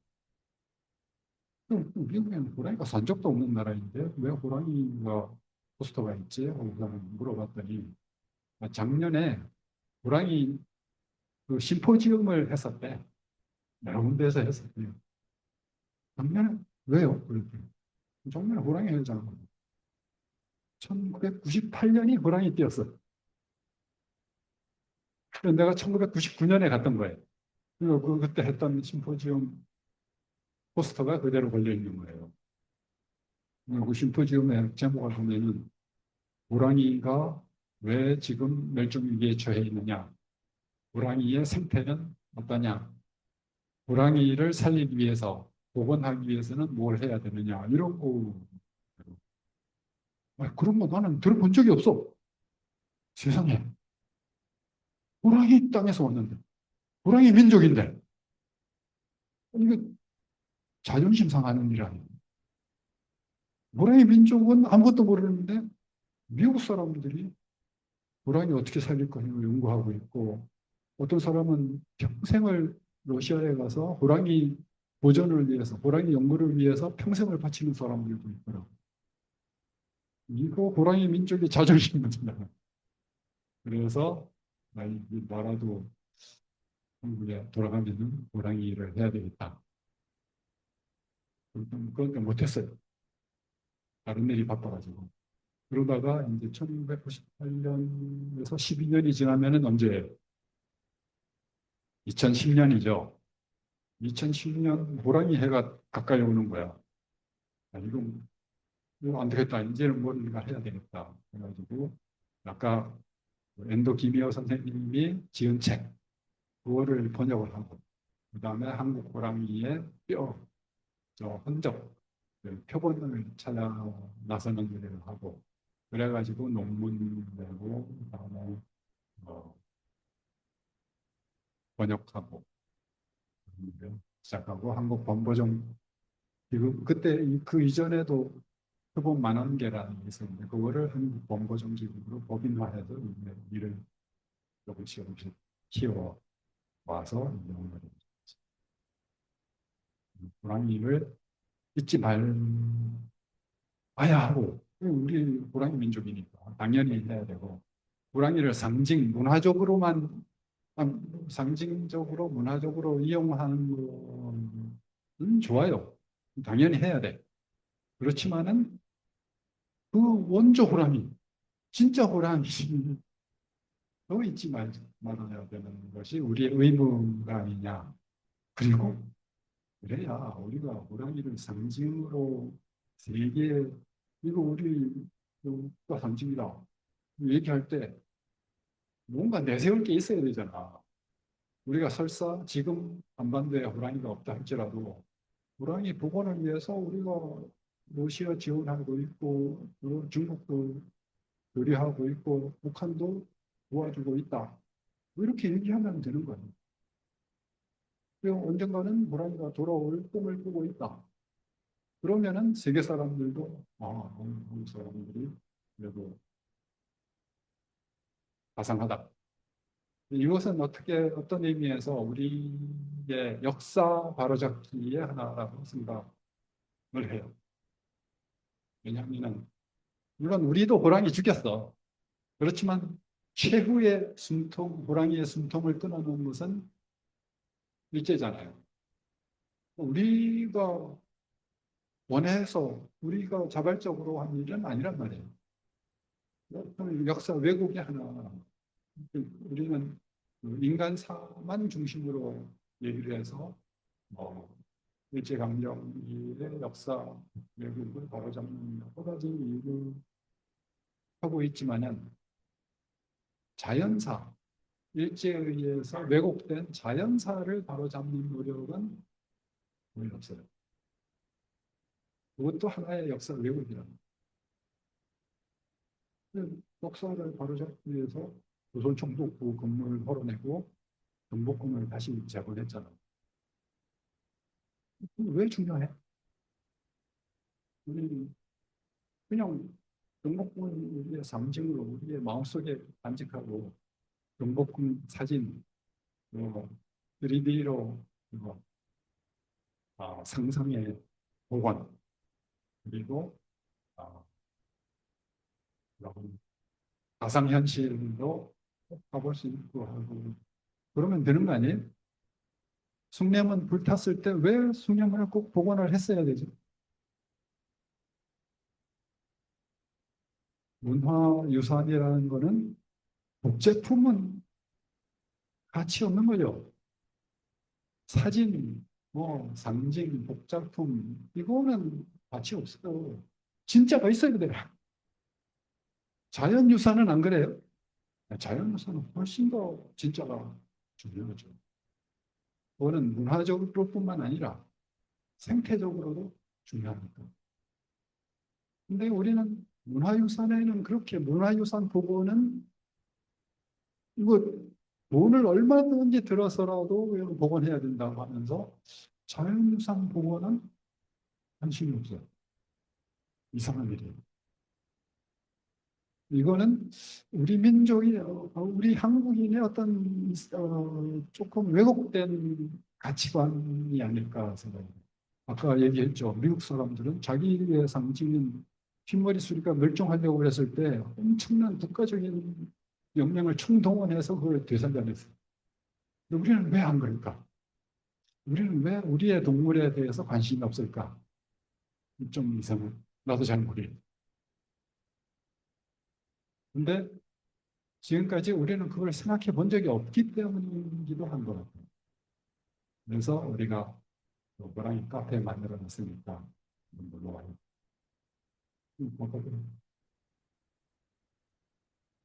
그럼 미국에는 호랑이가 산 적도 없는 나라인데 왜 호랑이가 포스터가 있지? 하고 저는 물어봤더니 작년에 호랑이 그 심포지움을 했었대. 여러 군데에서 했었대요. 작년에 왜요? 그랬더니 작년에 호랑이 회장 1998년이 호랑이 띠였어. 그래서 내가 1999년에 갔던 거예요. 그리고 그때 했던 심포지움 포스터가 그대로 걸려 있는 거예요. 그 심포지움의 제목을 보면은 호랑이가 왜 지금 멸종위기에 처해 있느냐? 호랑이의 생태는 어떠냐? 호랑이를 살리기 위해서, 복원하기 위해서는 뭘 해야 되느냐? 이런 거. 그런 거 나는 들어본 적이 없어. 세상에. 호랑이 땅에서 왔는데. 호랑이 민족인데. 이거 자존심 상하는 일 아니에요. 호랑이 민족은 아무것도 모르는데 미국 사람들이 호랑이 어떻게 살릴 거냐 연구하고 있고 어떤 사람은 평생을 러시아에 가서 호랑이 보존을 위해서, 호랑이 연구를 위해서 평생을 바치는 사람들도 있더라고요. 이거 호랑이 민족의 자존심 문제다. 그래서 이 나라도 한국에 돌아가면은 호랑이 일을 해야 되겠다. 그건 못했어요. 다른 일이 바빠가지고. 그러다가 이제 1998년에서 12년이 지나면은 언제예요? 2010년이죠. 2010년 호랑이 해가 가까이 오는 거야. 이거 안 되겠다. 이제는 뭔가 해야 되겠다. 그래가지고 아까 엔도 김희호 선생님이 지은 책 그거를 번역을 하고 그 다음에 한국 호랑이의 뼈, 저 흔적, 그 표본을 찾아 나서는 일을 하고 그래가지고 논문 내고 그다음에 어, 번역하고 시작하고 한국 범고정 지금 그때 그 이전에도 표본 만원계라는 게 있었는데 그거를 한국 범고정식으로 법인화해서 이제 일을 조금씩 키워 와서 운영을 호랑이를 잊지 말아야 하고 우리 호랑이 민족이니까 당연히 해야 되고 호랑이를 문화적으로만 상징적으로 문화적으로 이용하는 건 좋아요. 당연히 해야 돼. 그렇지만은 그 원조 호랑이, 진짜 호랑이 또 잊지 말아야 되는 것이 우리의 의무가 아니냐. 그리고 그래야 우리가 호랑이를 상징으로 세계에 이거 우리가 상징이다 얘기할 때 뭔가 내세울 게 있어야 되잖아. 우리가 설사 지금 한반도에 호랑이가 없다 할지라도 호랑이 복원을 위해서 우리가 러시아 지원하고 있고 중국도 의뢰하고 있고 북한도 도와주고 있다. 뭐 이렇게 얘기하면 되는 거예요. 그리고 언젠가는 호랑이가 돌아올 꿈을 꾸고 있다. 그러면은 세계 사람들도 한국 사람들이 그래도 가상하다. 이것은 어떤 의미에서 우리의 역사 바로잡기의 하나라고 생각을 해요. 왜냐하면 물론 우리도 호랑이 죽였어. 그렇지만 최후의 호랑이의 숨통을 끊어놓은 것은 일제잖아요. 우리가 원해서 우리가 자발적으로 한 일은 아니란 말이에요. 역사 왜곡의 하나. 우리는 인간사만 중심으로 얘기를 해서 일제강점기의 역사 왜곡을 바로잡는 여러 가지 일을 하고 있지만은 자연사, 일제에 의해서 왜곡된 자연사를 바로잡는 노력은 거의 없어요. 그것도 하나의 역사 왜곡이랍니다. 역사를 바로잡기 위해서 조선 총독부 건물을 헐어내고 경복궁을 다시 재건했잖아요. 왜 중요해? 우리 그냥 경복궁을 우리의 상징으로 우리의 마음속에 간직하고 경복궁 사진, 3D로 상상의 복원 그리고 아, 여러분 가상현실로 가볼 수 있고 하고 그러면 되는 거 아니에요? 숭례문 불탔을 때 왜 숭례문을 꼭 복원을 했어야 되죠? 문화유산이라는 거는 복제품은 가치 없는 거죠. 사진, 상징, 복작품 이거는 가치 없어요. 진짜가 있어야 돼요. 자연유산은 안 그래요? 자연유산은 훨씬 더 진짜가 중요하죠. 그거는 문화적으로뿐만 아니라 생태적으로도 중요합니다. 근데 우리는 문화유산에는 그렇게 문화유산 복원은 이거 돈을 얼마든지 들어서라도 이거 복원해야 된다고 하면서 자연유산 복원은 관심이 없어요. 이상한 일이에요. 이거는 우리 민족이, 우리 한국인의 어떤 조금 왜곡된 가치관이 아닐까 생각합니다. 아까 얘기했죠. 미국 사람들은 자기의 상징인 흰머리 수리가 멸종하려고 했을 때 엄청난 국가적인 역량을 총동원해서 그걸 되살려냈어요. 근데 우리는 왜 안 그럴까? 우리는 왜 우리의 동물에 대해서 관심이 없을까? 좀 이상해. 나도 잘 모르겠어요. 근데 지금까지 우리는 그걸 생각해 본 적이 없기 때문이기도 한 것 같아요. 그래서 우리가 호랑이 카페 만들어 놨으니까 놀러 와요.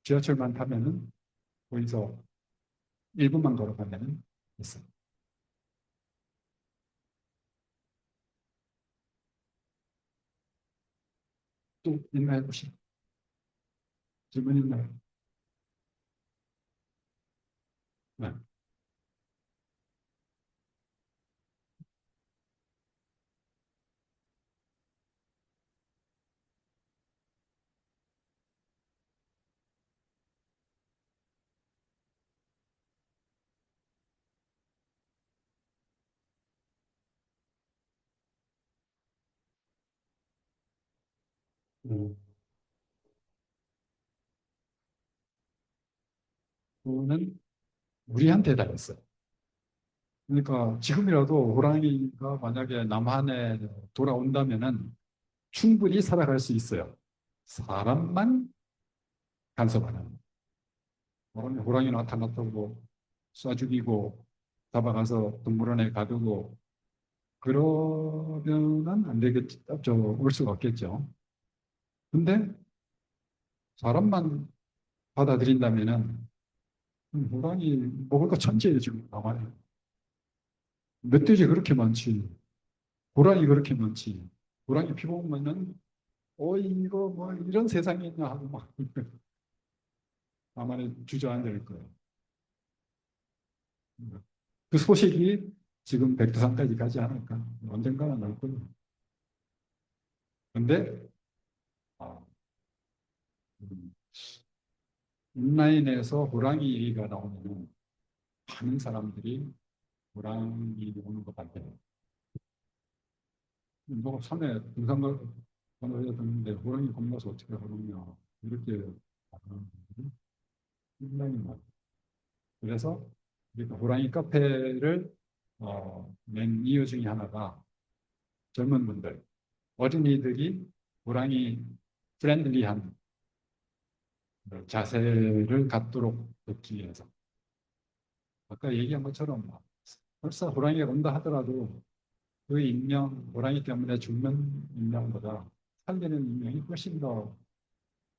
지하철만 타면은 거기서 1분만 걸어가면은 있어요. 또 있나요, 혹시? 질문 있나요? 네. 음, 그거는 우리한테 달렸어요. 그러니까 지금이라도 호랑이가 만약에 남한에 돌아온다면은 충분히 살아갈 수 있어요. 사람만 간섭하는. 호랑이 나타났다고 쏴 죽이고 잡아가서 동물원에 가두고 그러면은 안 되겠죠. 올 수가 없겠죠. 근데 사람만 받아들인다면은 호랑이 먹을 거 천지예요, 지금 남한에. 멧돼지 그렇게 많지. 호랑이 그렇게 많지. 호랑이 피고 오면은 이거 뭐 이런 세상이 있나 하고 막 남한에 주저앉을 거예요. 그 소식이 지금 백두산까지 가지 않을까. 언젠가는 올 거예요. 근데 아, 음, 온라인에서 호랑이 얘기가 나오면 많은 사람들이 호랑이 오는 것 같아요. 뭐 산에 등산을 해야 되는데 호랑이 겁나서 어떻게 하느냐 이렇게 하는 분들이 상당히 많아요. 그래서 우리가 호랑이 카페를 낸 이유 중에 하나가 젊은 분들, 어린이들이 호랑이 프렌들리한 자세를 갖도록 돕기 위해서. 아까 얘기한 것처럼 설사 호랑이가 온다 하더라도 그 인명, 호랑이 때문에 죽는 인명보다 살리는 인명이 훨씬 더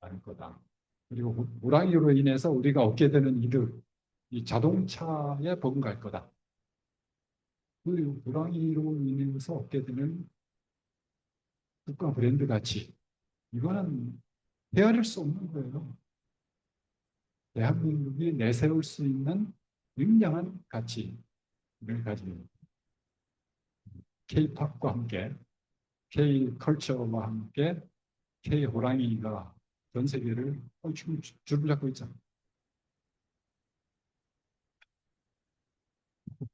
많을 거다. 그리고 호랑이로 인해서 우리가 얻게 되는 이득, 이 자동차에 버금갈 거다. 그 호랑이로 인해서 얻게 되는 국가 브랜드 가치, 이거는 헤아릴 수 없는 거예요. 대한민국이 내세울 수 있는 굉장한 가치를 가지고 K-팝과 함께 K-컬처와 함께 K-호랑이가 전 세계를 지금 줄을 잡고 있잖아요.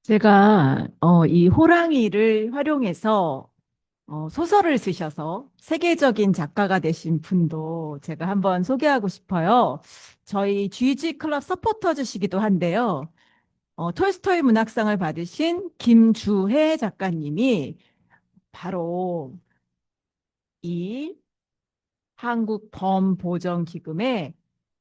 제가 이 호랑이를 활용해서 소설을 쓰셔서 세계적인 작가가 되신 분도 제가 한번 소개하고 싶어요. 저희 GG 클럽 서포터즈시기도 한데요. 톨스토이 문학상을 받으신 김주혜 작가님이 바로 이 한국 범보전기금의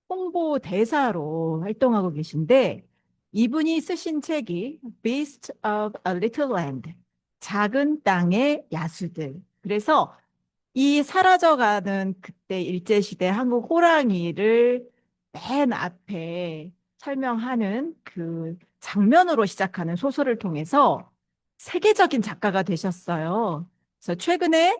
홍보 대사로 활동하고 계신데 이분이 쓰신 책이 Beast of a Little Land, 작은 땅의 야수들. 그래서 이 사라져가는 그때 일제시대 한국 호랑이를 맨 앞에 설명하는 그 장면으로 시작하는 소설을 통해서 세계적인 작가가 되셨어요. 그래서 최근에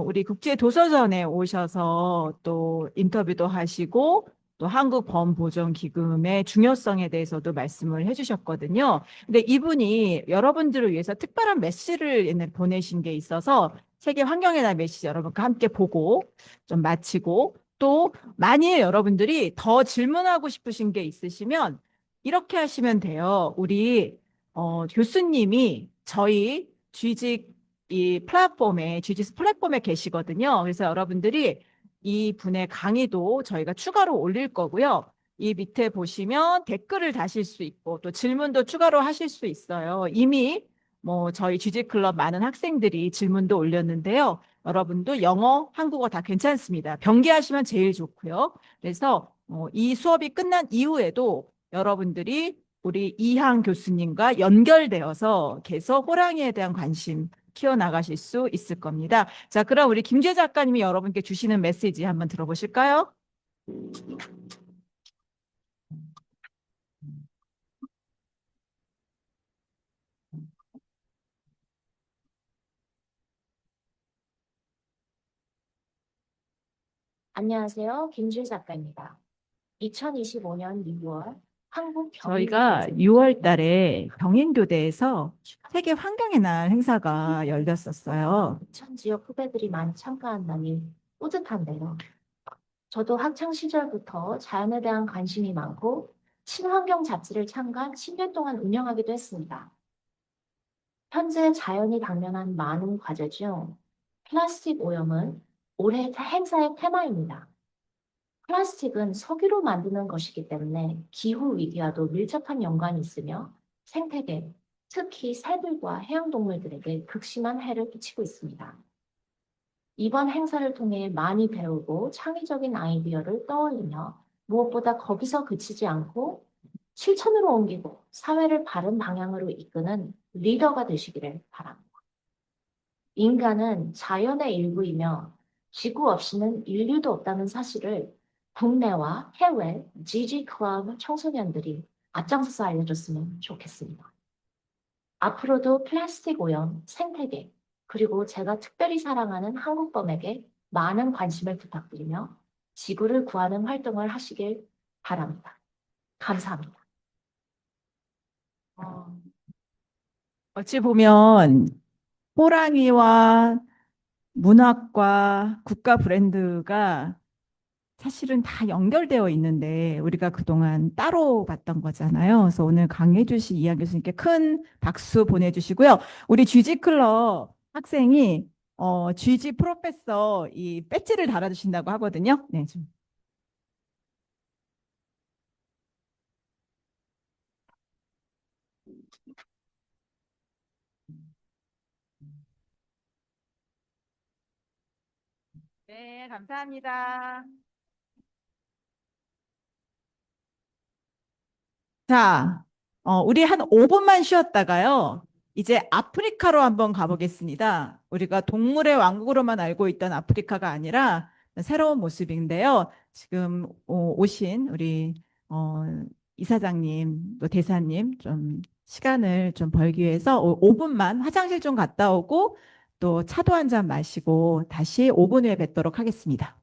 우리 국제도서전에 오셔서 또 인터뷰도 하시고 또 한국범보전기금의 중요성에 대해서도 말씀을 해주셨거든요. 근데 이분이 여러분들을 위해서 특별한 메시지를 보내신 게 있어서 세계 환경의 날 메시지 여러분과 함께 보고 좀 마치고 또 만일 여러분들이 더 질문하고 싶으신 게 있으시면 이렇게 하시면 돼요. 우리 교수님이 저희 쥐직 이 플랫폼에 쥐지스 플랫폼에 계시거든요. 그래서 여러분들이 이 분의 강의도 저희가 추가로 올릴 거고요. 이 밑에 보시면 댓글을 다실 수 있고 또 질문도 추가로 하실 수 있어요. 이미 뭐 저희 GG클럽 많은 학생들이 질문도 올렸는데요. 여러분도 영어, 한국어 다 괜찮습니다. 병기하시면 제일 좋고요. 그래서 이 수업이 끝난 이후에도 여러분들이 우리 이항 교수님과 연결되어서 계속 호랑이에 대한 관심 키워나가실 수 있을 겁니다. 자, 그럼 우리 김재 작가님이 여러분께 주시는 메시지 한번 들어보실까요? 안녕하세요. 김주희 작가입니다. 2025년 6월 한국 저희가 병인교대 6월 달에 병인교대에서 세계 환경의 날 행사가 열렸었어요. 천 지역 후배들이 많이 참가한다니 뿌듯한데요. 저도 학창 시절부터 자연에 대한 관심이 많고 친환경 잡지를 창간 10년 동안 운영하기도 했습니다. 현재 자연이 당면한 많은 과제 중 플라스틱 오염은 올해 행사의 테마입니다. 플라스틱은 석유로 만드는 것이기 때문에 기후 위기와도 밀접한 연관이 있으며 생태계, 특히 새들과 해양동물들에게 극심한 해를 끼치고 있습니다. 이번 행사를 통해 많이 배우고 창의적인 아이디어를 떠올리며 무엇보다 거기서 그치지 않고 실천으로 옮기고 사회를 바른 방향으로 이끄는 리더가 되시기를 바랍니다. 인간은 자연의 일부이며 지구 없이는 인류도 없다는 사실을 국내와 해외 GG 클럽 청소년들이 앞장서서 알려줬으면 좋겠습니다. 앞으로도 플라스틱 오염, 생태계, 그리고 제가 특별히 사랑하는 한국범에게 많은 관심을 부탁드리며 지구를 구하는 활동을 하시길 바랍니다. 감사합니다. 어찌 보면 호랑이와 문학과 국가 브랜드가 사실은 다 연결되어 있는데 우리가 그동안 따로 봤던 거잖아요. 그래서 오늘 강의해 주신 이한 교수님께 큰 박수 보내주시고요. 우리 GG 클럽 학생이 GG 프로페서 이 배지를 달아주신다고 하거든요. 네, 좀. 네, 감사합니다. 자, 우리 한 5분만 쉬었다가요. 이제 아프리카로 한번 가보겠습니다. 우리가 동물의 왕국으로만 알고 있던 아프리카가 아니라 새로운 모습인데요. 지금 오신 우리 이사장님, 또 대사님 좀 시간을 좀 벌기 위해서 5분만 화장실 좀 갔다 오고 또 차도 한 잔 마시고 다시 5분 후에 뵙도록 하겠습니다.